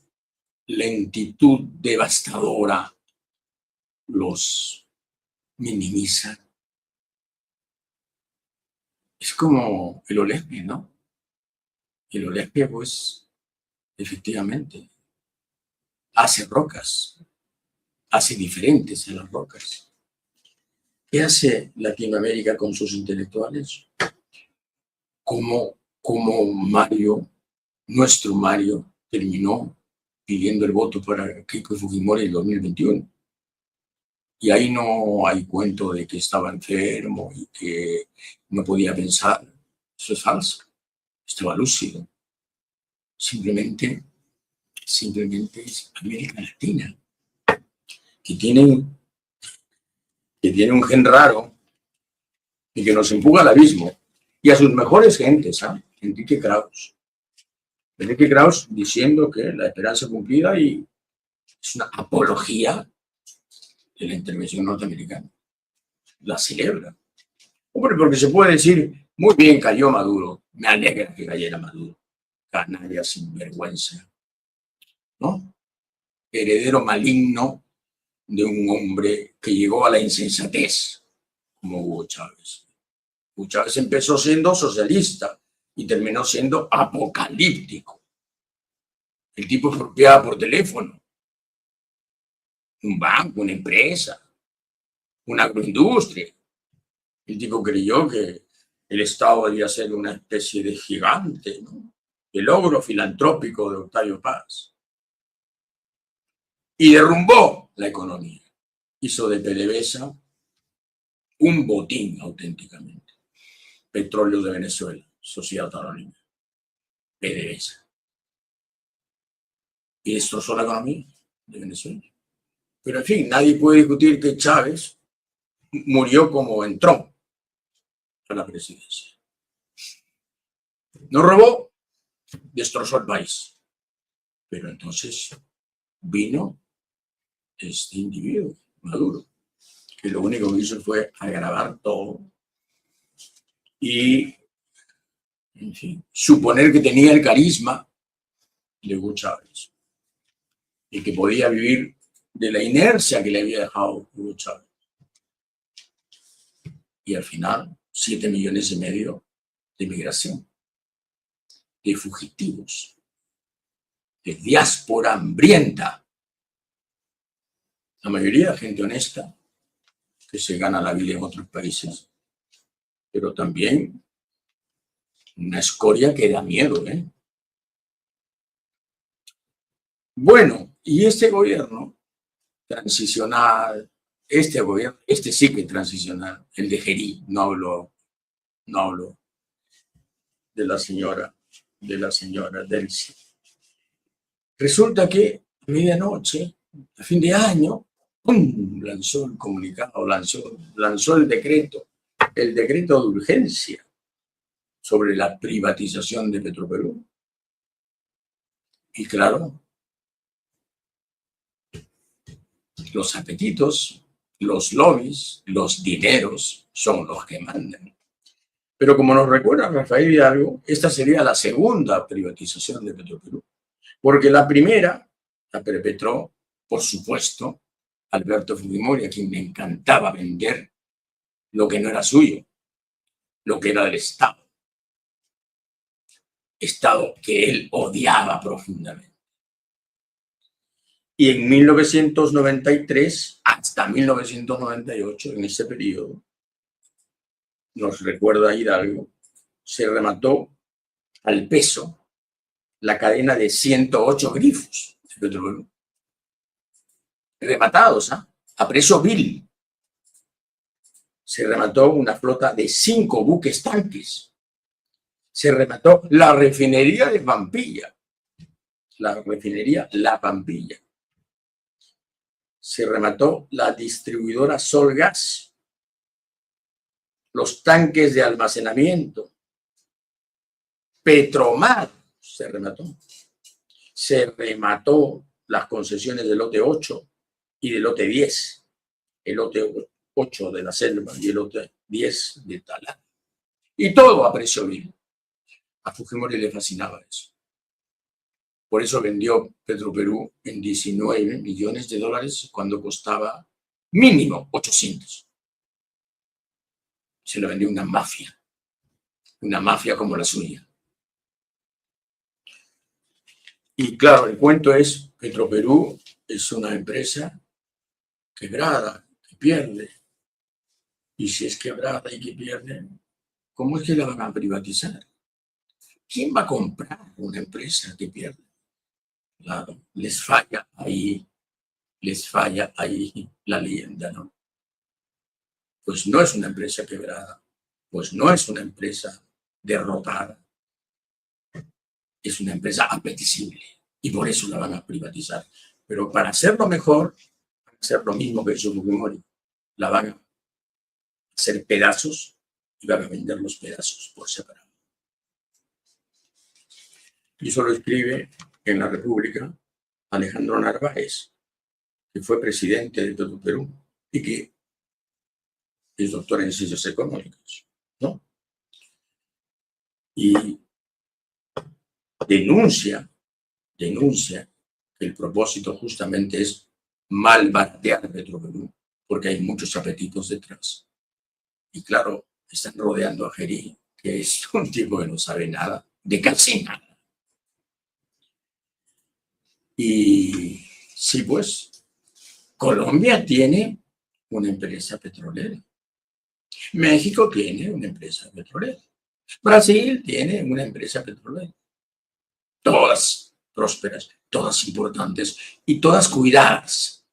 lentitud devastadora los minimiza? Es como el Olepie, ¿no? El Olepie, pues, efectivamente, hace rocas, hace diferentes a las rocas. ¿Qué hace Latinoamérica con sus intelectuales? Como Mario, nuestro Mario, terminó pidiendo el voto para Keiko Fujimori en el 2021. Y ahí no hay cuento de que estaba enfermo y que no podía pensar. Eso es falso. Estaba lúcido. Simplemente es América Latina, que tiene un gen raro y que nos empuja al abismo. Y a sus mejores gentes, ¿eh? Enrique Krauss. Enrique Krauss diciendo que la esperanza cumplida y es una apología de la intervención norteamericana. La celebra. Hombre, porque se puede decir, muy bien cayó Maduro, me alegra que cayera Maduro. Canalla sin vergüenza, ¿no? Heredero maligno de un hombre que llegó a la insensatez, como Hugo Chávez. Hugo Chávez empezó siendo socialista y terminó siendo apocalíptico. El tipo expropiaba por teléfono un banco, una empresa, una agroindustria. El tipo creyó que el Estado debía ser una especie de gigante, ¿no? El logro filantrópico de Octavio Paz. Y derrumbó la economía. Hizo de PDVSA un botín auténticamente. Petróleo de Venezuela, Sociedad Anónima, PDVSA. Y destrozó la economía de Venezuela. Pero en fin, nadie puede discutir que Chávez murió como entró a la presidencia. No robó, destrozó el país. Pero entonces vino este individuo, Maduro, que lo único que hizo fue agravar todo y, en fin, suponer que tenía el carisma de Hugo Chávez y que podía vivir de la inercia que le había dejado Hugo Chávez. Y al final, 7,5 millones de migración, de fugitivos, de diáspora hambrienta. La mayoría de gente honesta que se gana la vida en otros países, pero también una escoria que da miedo, ¿eh? Bueno, y este gobierno transicional, este gobierno, este sí que transicional, el de Gerí, no hablo de la señora Delcy. Resulta que a medianoche, a fin de año, ¡pum!, lanzó el comunicado, lanzó el decreto de urgencia sobre la privatización de Petroperú. Y claro, los apetitos, los lobbies, los dineros son los que mandan. Pero como nos recuerda Rafael Hidalgo, esta sería la segunda privatización de Petroperú, porque la primera la perpetró, por supuesto, Alberto Fujimori, a quien le encantaba vender lo que no era suyo, lo que era del Estado. Estado que él odiaba profundamente. Y en 1993 hasta 1998, en ese periodo, nos recuerda Hidalgo, se remató al peso la cadena de 108 grifos de petróleo. Rematados, a precio vil. Se remató una flota de 5 buques tanques. Se remató la refinería de Pampilla. La refinería La Pampilla. Se remató la distribuidora Solgas. Los tanques de almacenamiento. Petromar se remató. Se remató las concesiones del lote 8 y del lote 10. El lote 8 de la selva y el lote 10 de Tala. Y todo a precio vil. A Fujimori le fascinaba eso. Por eso vendió Petroperú en 19 millones de dólares cuando costaba mínimo 800. Se lo vendió una mafia como la suya. Y claro, el cuento es, Petroperú es una empresa quebrada, que pierde. Y si es quebrada y que pierde, ¿cómo es que la van a privatizar? ¿Quién va a comprar una empresa que pierde? Claro, les falla ahí la leyenda, ¿no? Pues no es una empresa quebrada, pues no es una empresa derrotada, es una empresa apetecible y por eso la van a privatizar. Pero para hacerlo mejor, para hacer lo mismo que hizo Fujimori, la van a hacer pedazos y van a vender los pedazos por separado. Y eso lo escribe en La República Alejandro Narváez, que fue presidente de Petroperú y que es doctor en ciencias económicas, ¿no? Y denuncia que el propósito justamente es malbaratear Petroperú, porque hay muchos apetitos detrás. Y claro, están rodeando a Gerí, que es un tipo que no sabe nada, de casi nada. Y sí, pues, Colombia tiene una empresa petrolera. México tiene una empresa petrolera. Brasil tiene una empresa petrolera. Todas prósperas, todas importantes y todas cuidadas.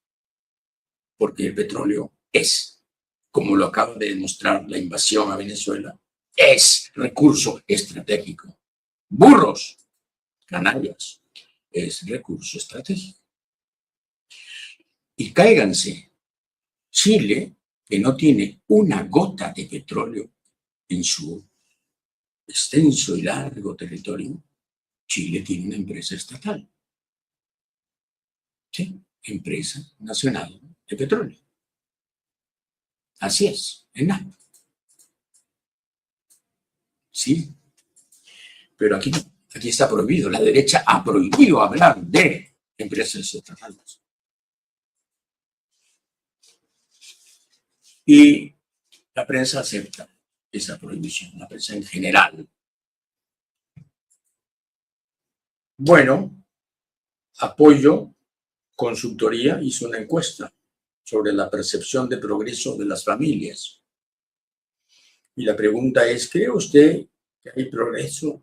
Porque el petróleo es, como lo acaba de demostrar la invasión a Venezuela, es recurso estratégico. Burros, canallas, es recurso estratégico. Y cáiganse, Chile, que no tiene una gota de petróleo en su extenso y largo territorio, Chile tiene una empresa estatal. ¿Sí? Empresa Nacional de Petróleo. Así es, ENAP. Sí, pero aquí está prohibido. La derecha ha prohibido hablar de empresas estatales. Y la prensa acepta esa prohibición, la prensa en general. Bueno, Apoyo Consultoría hizo una encuesta sobre la percepción de progreso de las familias. Y la pregunta es, ¿cree usted que hay progreso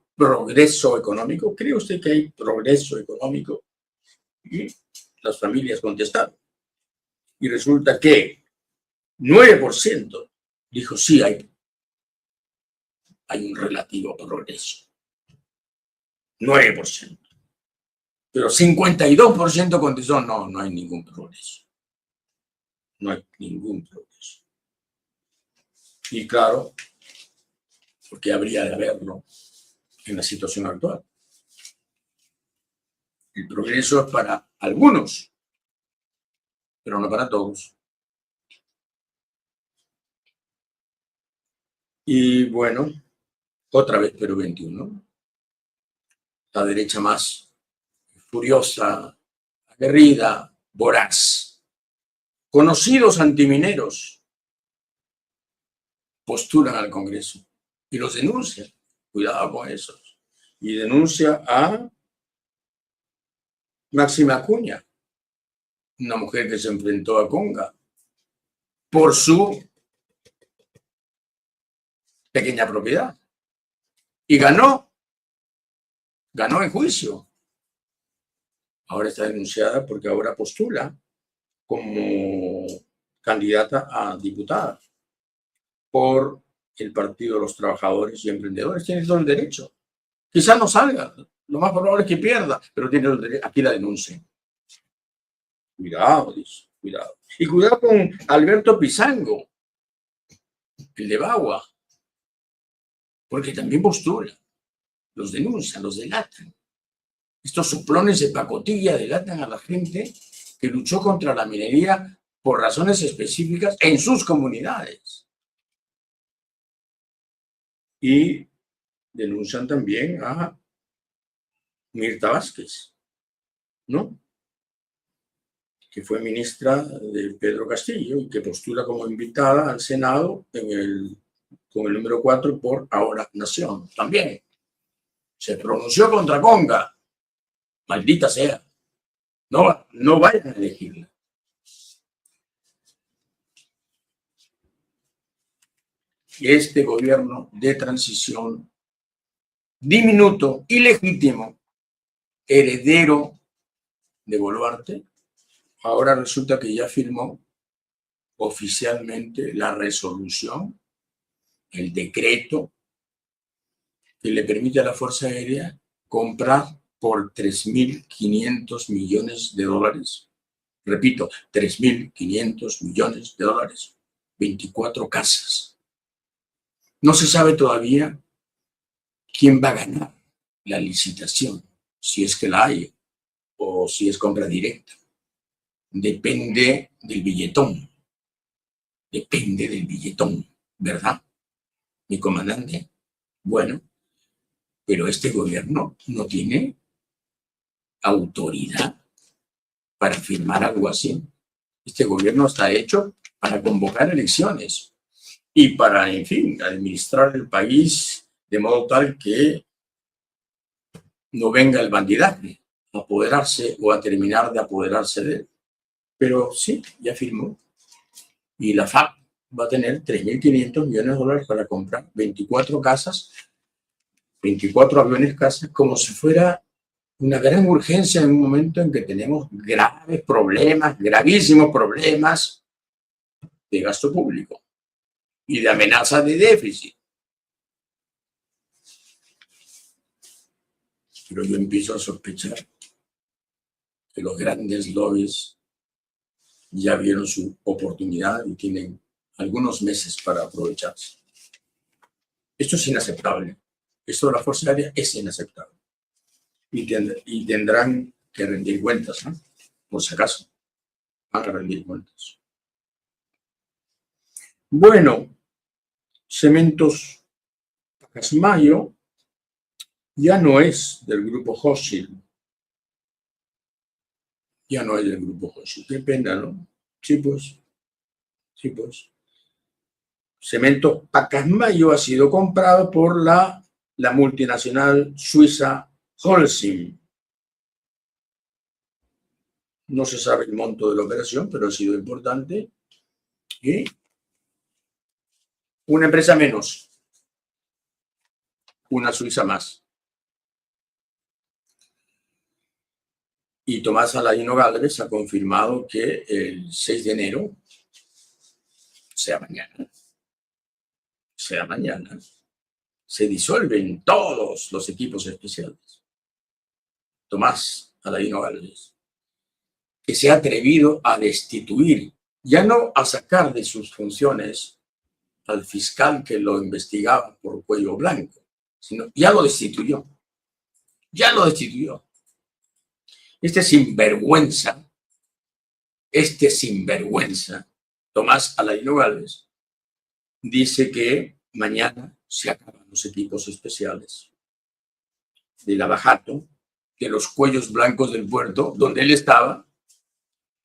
económico? ¿Cree usted que hay progreso económico? Y las familias contestaron. Y resulta que 9% dijo sí, hay un relativo progreso. 9%. Pero 52% contestó no hay ningún progreso. No hay ningún progreso. Y claro, porque habría de haberlo en la situación actual. El progreso es para algunos, pero no para todos. Y bueno, otra vez Perú 21. La derecha más furiosa, aguerrida, voraz. Conocidos antimineros postulan al Congreso y los denuncian. Cuidado con esos. y denuncia a Máxima Acuña, una mujer que se enfrentó a Conga por su pequeña propiedad. Y ganó en juicio. Ahora está denunciada porque ahora postula como candidata a diputada por el Partido de los Trabajadores y Emprendedores. Tiene todo el derecho. Quizás no salga, lo más probable es que pierda, pero tiene el derecho. Aquí la denuncia. Cuidado, dice, cuidado. Y cuidado con Alberto Pizango, el de Bagua, porque también postula. Los denuncian, los delatan. Estos soplones de pacotilla delatan a la gente que luchó contra la minería por razones específicas en sus comunidades. Y denuncian también a Mirta Vázquez, ¿no? Que fue ministra de Pedro Castillo y que postula como invitada al Senado con el número 4 por Ahora Nación. También se pronunció contra Conga. Maldita sea. No vayan a elegirla. Este gobierno de transición diminuto, ilegítimo, heredero de Boluarte, ahora resulta que ya firmó oficialmente la resolución, el decreto que le permite a la Fuerza Aérea comprar por 3.500 millones de dólares, repito, 3.500 millones de dólares, 24 casas. No se sabe todavía quién va a ganar la licitación, si es que la hay o si es compra directa. Depende del billetón. Depende del billetón, ¿verdad? Mi comandante. Bueno, pero este gobierno no tiene autoridad para firmar algo así. Este gobierno está hecho para convocar elecciones y para, en fin, administrar el país de modo tal que no venga el bandidaje a apoderarse o a terminar de apoderarse de él. Pero sí, ya firmó. Y la FAP va a tener 3.500 millones de dólares para comprar 24 casas, 24 aviones casas, como si fuera una gran urgencia en un momento en que tenemos graves problemas, gravísimos problemas de gasto público y de amenaza de déficit. Pero yo empiezo a sospechar que los grandes lobbies ya vieron su oportunidad y tienen algunos meses para aprovecharse. Esto es inaceptable. Esto de la Fuerza Aérea es inaceptable. Y tendrán que rendir cuentas, ¿no? Por si acaso, van a rendir cuentas. Bueno, Cementos Pacasmayo ya no es del grupo Hochschild. Ya no es del grupo Hochschild. Qué pena, ¿no? Sí, pues. Sí, pues. Cementos Pacasmayo ha sido comprado por la multinacional suiza Holcim. No se sabe el monto de la operación, pero ha sido importante. Y una empresa menos, una suiza más. Y Tomás Aladino Gálvez ha confirmado que el 6 de enero, sea mañana, se disuelven todos los equipos especiales. Tomás Aladino Gálvez, que se ha atrevido a destituir, ya no a sacar de sus funciones al fiscal que lo investigaba por cuello blanco, sino ya lo destituyó. Ya lo destituyó. Este sinvergüenza, Tomás Aladino Gálvez, dice que mañana se acaban los equipos especiales de Lavajato, que los cuellos blancos del puerto, donde él estaba,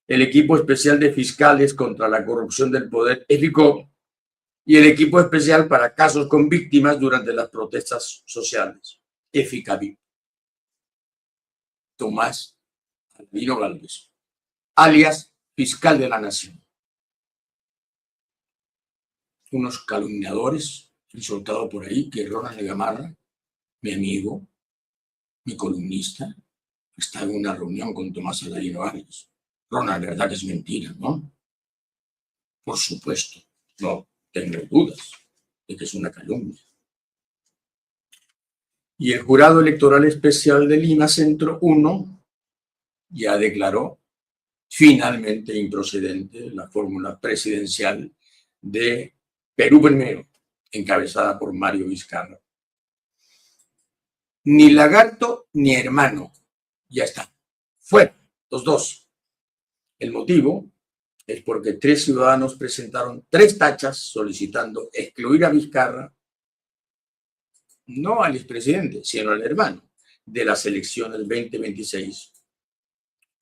el equipo especial de fiscales contra la corrupción del poder, EFICOP, y el equipo especial para casos con víctimas durante las protestas sociales. Eficavi, Tomás Albino Gálvez, alias fiscal de la Nación. Unos calumniadores han soltado por ahí que Ronald de Gamarra, mi amigo, mi columnista, está en una reunión con Tomás Albino Gálvez. Ronald, la verdad que es mentira, ¿no? Por supuesto, no tengo dudas de que es una calumnia. Y el Jurado Electoral Especial de Lima Centro 1 ya declaró finalmente improcedente la fórmula presidencial de Perú Primero, encabezada por Mario Vizcarra. Ni lagarto ni hermano, ya está, fuera, los dos. El motivo es porque 3 ciudadanos presentaron 3 tachas solicitando excluir a Vizcarra, no al expresidente, sino al hermano, de las elecciones 2026,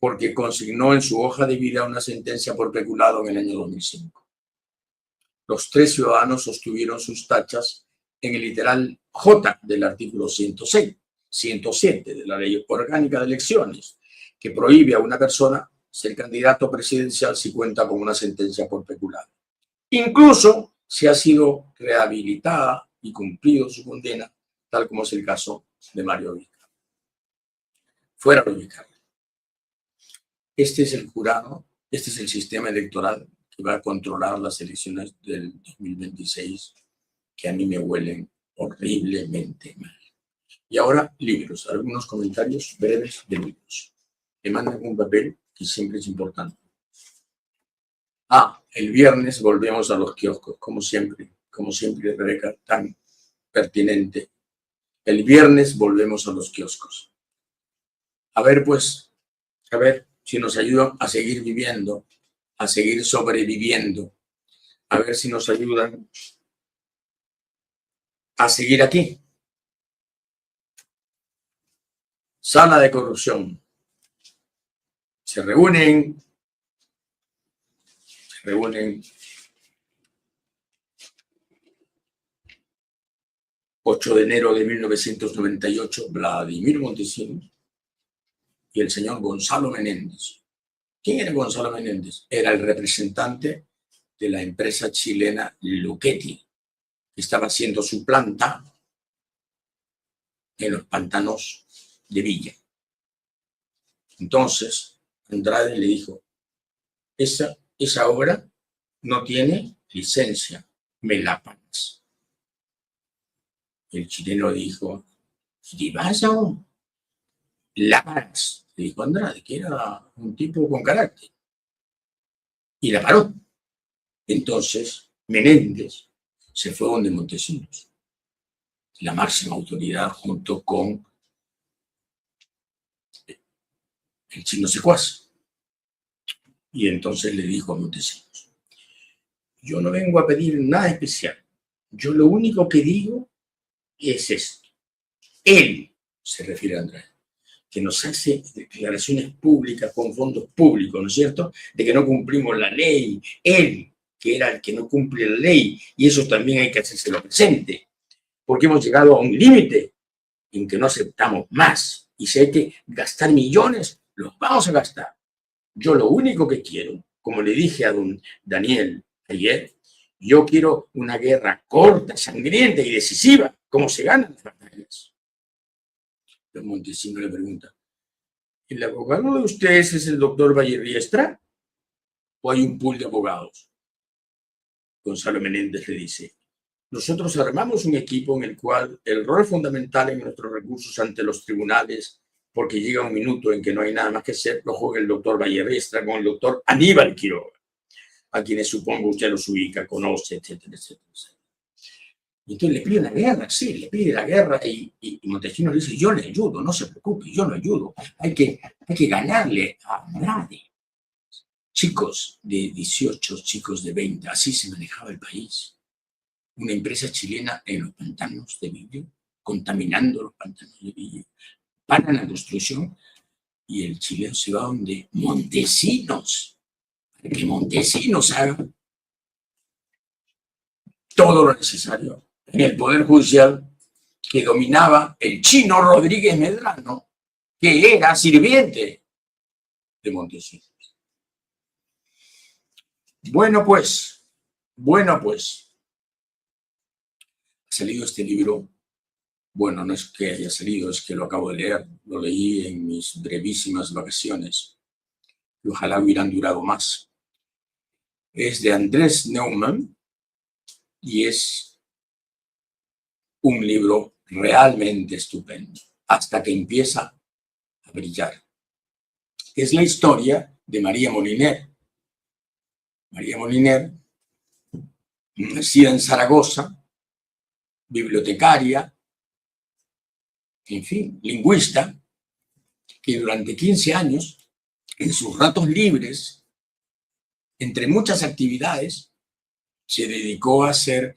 porque consignó en su hoja de vida una sentencia por peculado en el año 2005. Los 3 ciudadanos sostuvieron sus tachas en el literal J del artículo 107 de la Ley Orgánica de Elecciones, que prohíbe a una persona ser candidato presidencial si cuenta con una sentencia por peculado. Incluso si ha sido rehabilitada y cumplido su condena, tal como es el caso de Mario Vizcarra. Fuera de Vizcarra. Este es el jurado, este es el sistema electoral que va a controlar las elecciones del 2026, que a mí me huelen horriblemente mal. Y ahora, libros, algunos comentarios breves de libros. Me mandan un papel que siempre es importante. El viernes volvemos a los kioscos, como siempre, Rebeca, tan pertinente. El viernes volvemos a los kioscos. A ver, si nos ayudan a seguir viviendo, a seguir sobreviviendo, a ver si nos ayudan a seguir aquí. Sala de corrupción. Se reúnen 8 de enero de 1998, Vladimir Montesinos y el señor Gonzalo Menéndez. ¿Quién era Gonzalo Menéndez? Era el representante de la empresa chilena Luchetti, que estaba haciendo su planta en los pantanos de Villa. Entonces, Andrade le dijo, esa obra no tiene licencia, me la pagas. El chileno dijo, ¿y vas aún? La pagas. Le dijo Andrade, que era un tipo con carácter. Y la paró. Entonces, Menéndez se fue donde Montesinos, la máxima autoridad, junto con el chino secuaz. Y entonces le dijo a Montesinos, yo no vengo a pedir nada especial. Yo lo único que digo es esto. Él, se refiere a Andrade, que nos hace declaraciones públicas con fondos públicos, ¿no es cierto?, de que no cumplimos la ley. Él, que era el que no cumple la ley, y eso también hay que hacérselo presente, porque hemos llegado a un límite en que no aceptamos más, y si hay que gastar millones, los vamos a gastar. Yo lo único que quiero, como le dije a don Daniel ayer, yo quiero una guerra corta, sangrienta y decisiva, como se ganan las batallas. Don Montesinos le pregunta, ¿el abogado de ustedes es el doctor Vallerriestra o hay un pool de abogados? Gonzalo Menéndez le dice, nosotros armamos un equipo en el cual el rol fundamental en nuestros recursos ante los tribunales, porque llega un minuto en que no hay nada más que hacer, lo juega el doctor Vallerriestra con el doctor Aníbal Quiroga, a quienes supongo usted los ubica, conoce, etcétera, etcétera, etcétera. Y entonces le pide la guerra, sí, le pide la guerra, y Montesinos le dice, yo le ayudo, no se preocupe, yo lo ayudo. Hay que ganarle a Andrade. Chicos de 18, chicos de 20, así se manejaba el país. Una empresa chilena en los pantanos de Villa, contaminando los pantanos de Villa, paran la construcción y el chileno se va donde Montesinos, para que Montesinos haga todo lo necesario en el Poder Judicial que dominaba el chino Rodríguez Medrano, que era sirviente de Montesinos. Bueno, pues, ha salido este libro. Bueno, no es que haya salido, es que lo acabo de leer. Lo leí en mis brevísimas vacaciones, y ojalá hubieran durado más. Es de Andrés Neumann y es un libro realmente estupendo, hasta que empieza a brillar. Es la historia de María Moliner. María Moliner, nacida en Zaragoza, bibliotecaria, en fin, lingüista, que durante 15 años, en sus ratos libres, entre muchas actividades, se dedicó a hacer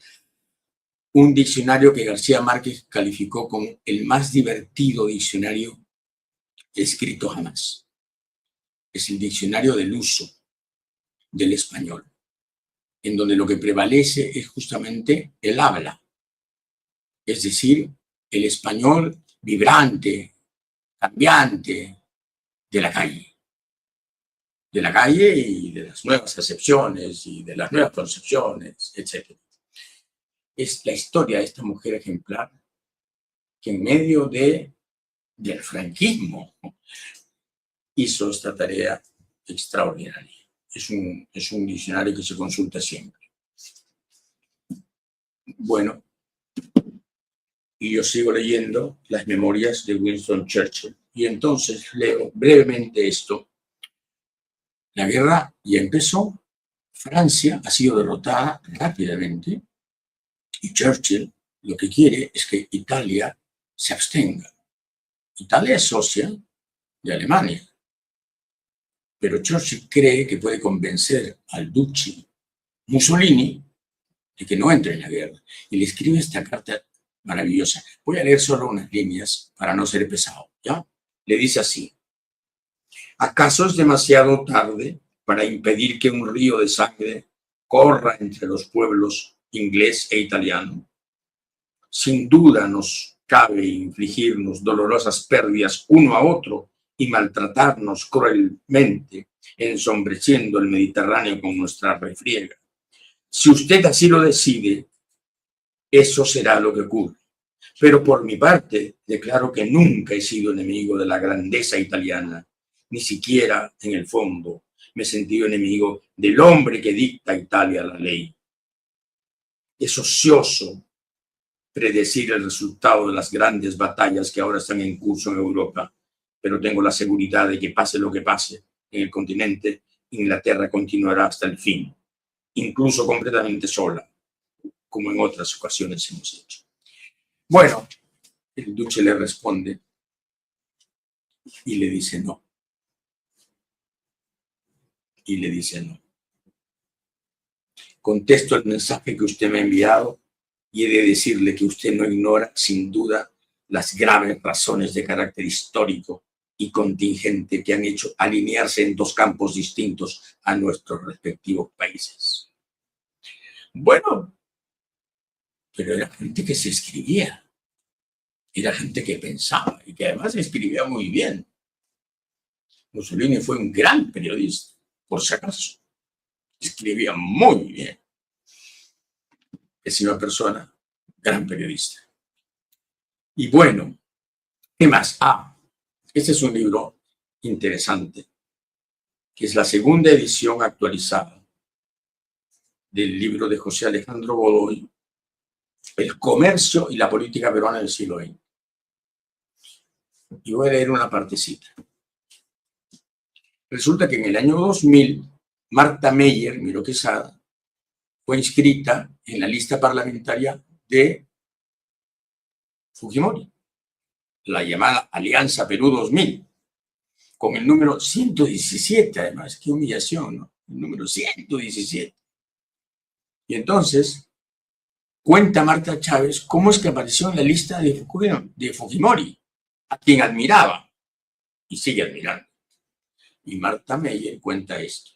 un diccionario que García Márquez calificó como el más divertido diccionario escrito jamás. Es el diccionario del uso del español, en donde lo que prevalece es justamente el habla, es decir, el español vibrante, cambiante de la calle y de las nuevas acepciones y de las nuevas concepciones, etc. Es la historia de esta mujer ejemplar que en medio del franquismo hizo esta tarea extraordinaria. Es un diccionario que se consulta siempre. Bueno, y yo sigo leyendo las memorias de Winston Churchill. Y entonces leo brevemente esto. La guerra ya empezó, Francia ha sido derrotada rápidamente y Churchill lo que quiere es que Italia se abstenga. Italia es socia de Alemania, pero Churchill cree que puede convencer al duce Mussolini de que no entre en la guerra y le escribe esta carta maravillosa. Voy a leer solo unas líneas para no ser pesado, ¿ya? Le dice así: ¿acaso es demasiado tarde para impedir que un río de sangre corra entre los pueblos inglés e italiano? Sin duda nos cabe infligirnos dolorosas pérdidas uno a otro y maltratarnos cruelmente, ensombreciendo el Mediterráneo con nuestra refriega. Si usted así lo decide, eso será lo que ocurre. Pero por mi parte, declaro que nunca he sido enemigo de la grandeza italiana, ni siquiera, en el fondo, me he sentido enemigo del hombre que dicta a Italia la ley. Es ocioso predecir el resultado de las grandes batallas que ahora están en curso en Europa, pero tengo la seguridad de que pase lo que pase en el continente, Inglaterra continuará hasta el fin, incluso completamente sola, como en otras ocasiones hemos hecho. Bueno, el duce le responde y le dice no. Y le dice no. Contesto el mensaje que usted me ha enviado y he de decirle que usted no ignora, sin duda, las graves razones de carácter histórico y contingente que han hecho alinearse en dos campos distintos a nuestros respectivos países. Bueno, pero era gente que se escribía, era gente que pensaba y que además escribía muy bien. Mussolini fue un gran periodista, por si acaso. Escribía muy bien. Pésima persona, gran periodista. Y bueno, ¿qué más? Este es un libro interesante, que es la segunda edición actualizada del libro de José Alejandro Godoy, El comercio y la política peruana del siglo XX. Y voy a leer una partecita. Resulta que en el año 2000, Marta Meyer Miró Quesada fue inscrita en la lista parlamentaria de Fujimori, la llamada Alianza Perú 2000, con el número 117, además. Qué humillación, ¿no? El número 117. Y entonces cuenta Marta Chávez cómo es que apareció en la lista de Fujimori, a quien admiraba y sigue admirando. Y Marta Meyer cuenta esto.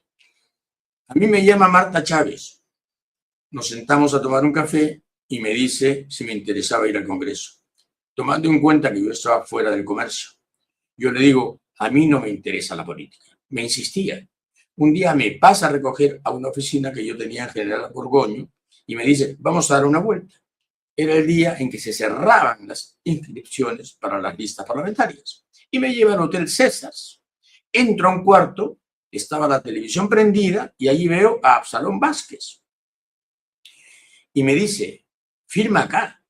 A mí me llama Marta Chávez. Nos sentamos a tomar un café y me dice si me interesaba ir al Congreso. tomando en cuenta que yo estaba fuera del comercio. Yo le digo, a mí no me interesa la política. Me insistía. Un día me pasa a recoger a una oficina que yo tenía en General Borgoño y me dice, vamos a dar una vuelta. Era el día en que se cerraban las inscripciones para las listas parlamentarias. Y me lleva al Hotel César. Entro a un cuarto, estaba la televisión prendida y allí veo a Absalón Vázquez. Y me dice, firma acá.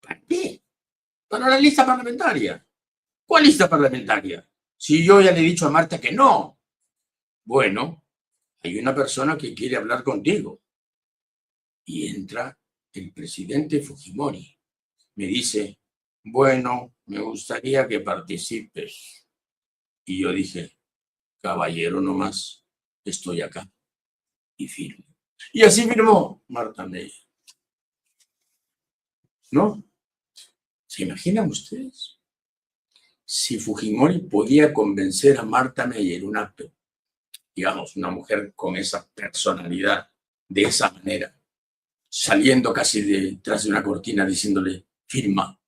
¿Para qué? Para la lista parlamentaria. ¿Cuál lista parlamentaria? Si yo ya le he dicho a Marta que no. Bueno, hay una persona que quiere hablar contigo. Y entra el presidente Fujimori. Me dice, bueno, me gustaría que participes. Y yo dije, caballero nomás, estoy acá. Y firmo. Y así firmó Marta Meyer. ¿No? ¿Se imaginan ustedes? Si Fujimori podía convencer a Marta Meyer, digamos, una mujer con esa personalidad, de esa manera, saliendo casi detrás de una cortina diciéndole, firma.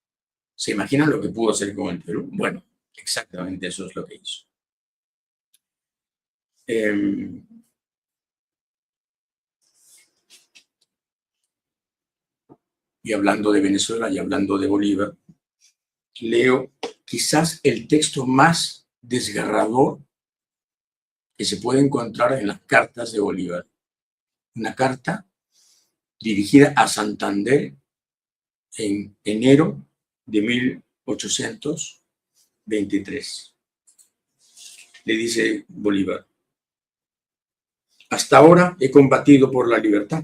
¿Se imaginan lo que pudo hacer con el Perú? Bueno, exactamente eso es lo que hizo. Y hablando de Venezuela y hablando de Bolívar, leo quizás el texto más desgarrador que se puede encontrar en las cartas de Bolívar. Una carta dirigida a Santander en enero de 1823. Le dice Bolívar, hasta ahora he combatido por la libertad.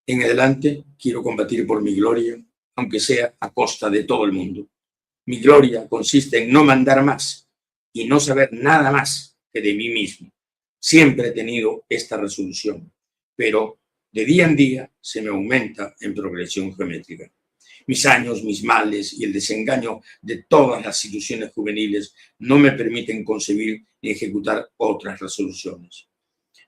En adelante quiero combatir por mi gloria, aunque sea a costa de todo el mundo. Mi gloria consiste en no mandar más y no saber nada más que de mí mismo. Siempre he tenido esta resolución, pero de día en día se me aumenta en progresión geométrica. Mis años, mis males y el desengaño de todas las ilusiones juveniles no me permiten concebir ni ejecutar otras resoluciones.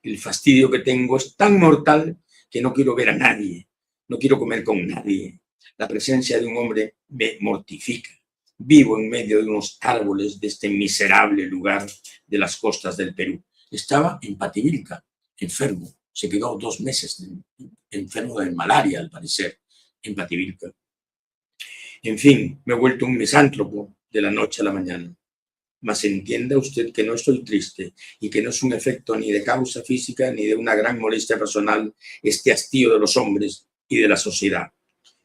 El fastidio que tengo es tan mortal que no quiero ver a nadie, no quiero comer con nadie. La presencia de un hombre me mortifica. Vivo en medio de unos árboles de este miserable lugar de las costas del Perú. Estaba en Pativilca, enfermo. Se quedó 2 meses enfermo de malaria, al parecer, en Pativilca. En fin, me he vuelto un misántropo de la noche a la mañana. Mas entienda usted que no estoy triste y que no es un efecto ni de causa física ni de una gran molestia personal este hastío de los hombres y de la sociedad.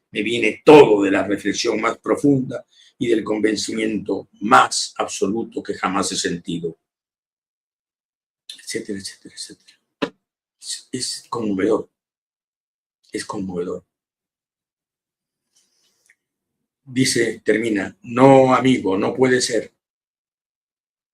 Me viene todo de la reflexión más profunda y del convencimiento más absoluto que jamás he sentido. Etcétera, etcétera, etcétera. Es conmovedor. Es conmovedor. Dice, termina, no, amigo, no puede ser.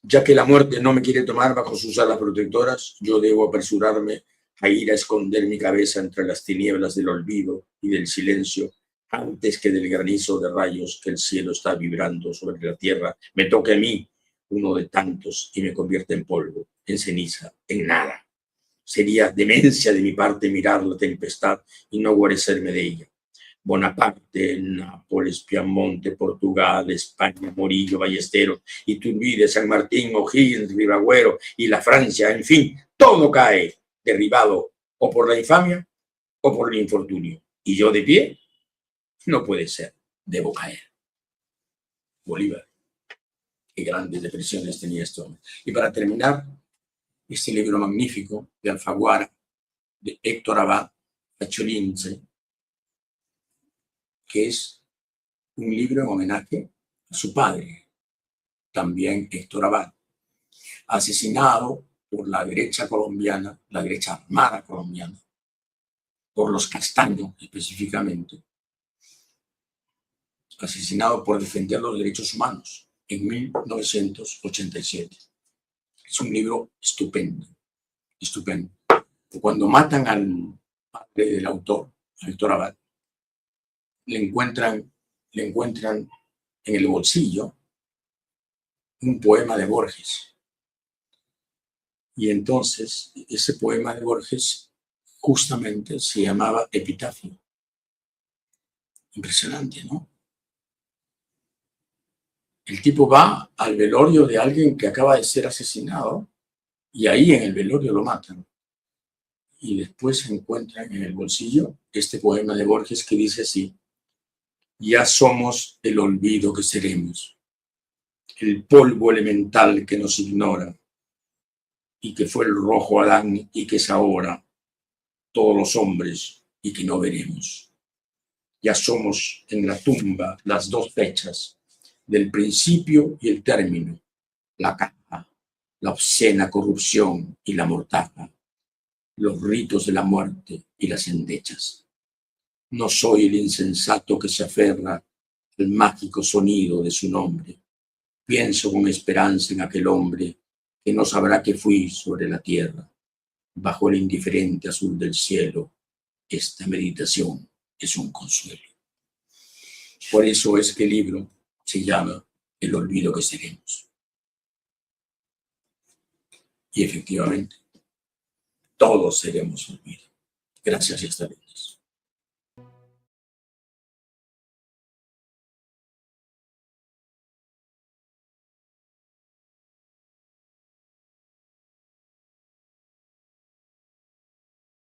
Ya que la muerte no me quiere tomar bajo sus alas protectoras, yo debo apresurarme a ir a esconder mi cabeza entre las tinieblas del olvido y del silencio, antes que del granizo de rayos que el cielo está vibrando sobre la tierra me toque a mí, uno de tantos, y me convierta en polvo, en ceniza, en nada. Sería demencia de mi parte mirar la tempestad y no guarecerme de ella. Bonaparte, Nápoles, Piamonte, Portugal, España, Morillo, Ballesteros, Iturbide, San Martín, O'Higgins, Ribagüero y la Francia, en fin, todo cae derribado o por la infamia o por el infortunio. Y yo de pie, no puede ser, debo caer. Bolívar. Qué grandes depresiones tenía este hombre. Y para terminar, este libro magnífico de Alfaguara, de Héctor Abad Acholince, que es un libro en homenaje a su padre, también Héctor Abad, asesinado por la derecha colombiana, la derecha armada colombiana, por los Castaños específicamente, asesinado por defender los derechos humanos en 1987. Es un libro estupendo, estupendo. Cuando matan al padre del autor, a Héctor Abad, le encuentran en el bolsillo un poema de Borges. Y entonces ese poema de Borges justamente se llamaba Epitafio. Impresionante, ¿no? El tipo va al velorio de alguien que acaba de ser asesinado y ahí en el velorio lo matan. Y después se encuentran en el bolsillo este poema de Borges que dice así: ya somos el olvido que seremos, el polvo elemental que nos ignora, y que fue el rojo Adán y que es ahora todos los hombres y que no veremos. Ya somos en la tumba las dos fechas del principio y el término, la caja, la obscena corrupción y la mortaja, los ritos de la muerte y las endechas. No soy el insensato que se aferra al mágico sonido de su nombre. Pienso con esperanza en aquel hombre que no sabrá que fui sobre la tierra. Bajo el indiferente azul del cielo, esta meditación es un consuelo. Por eso es que el libro se llama El olvido que seremos. Y efectivamente, todos seremos olvido. Gracias y hasta luego.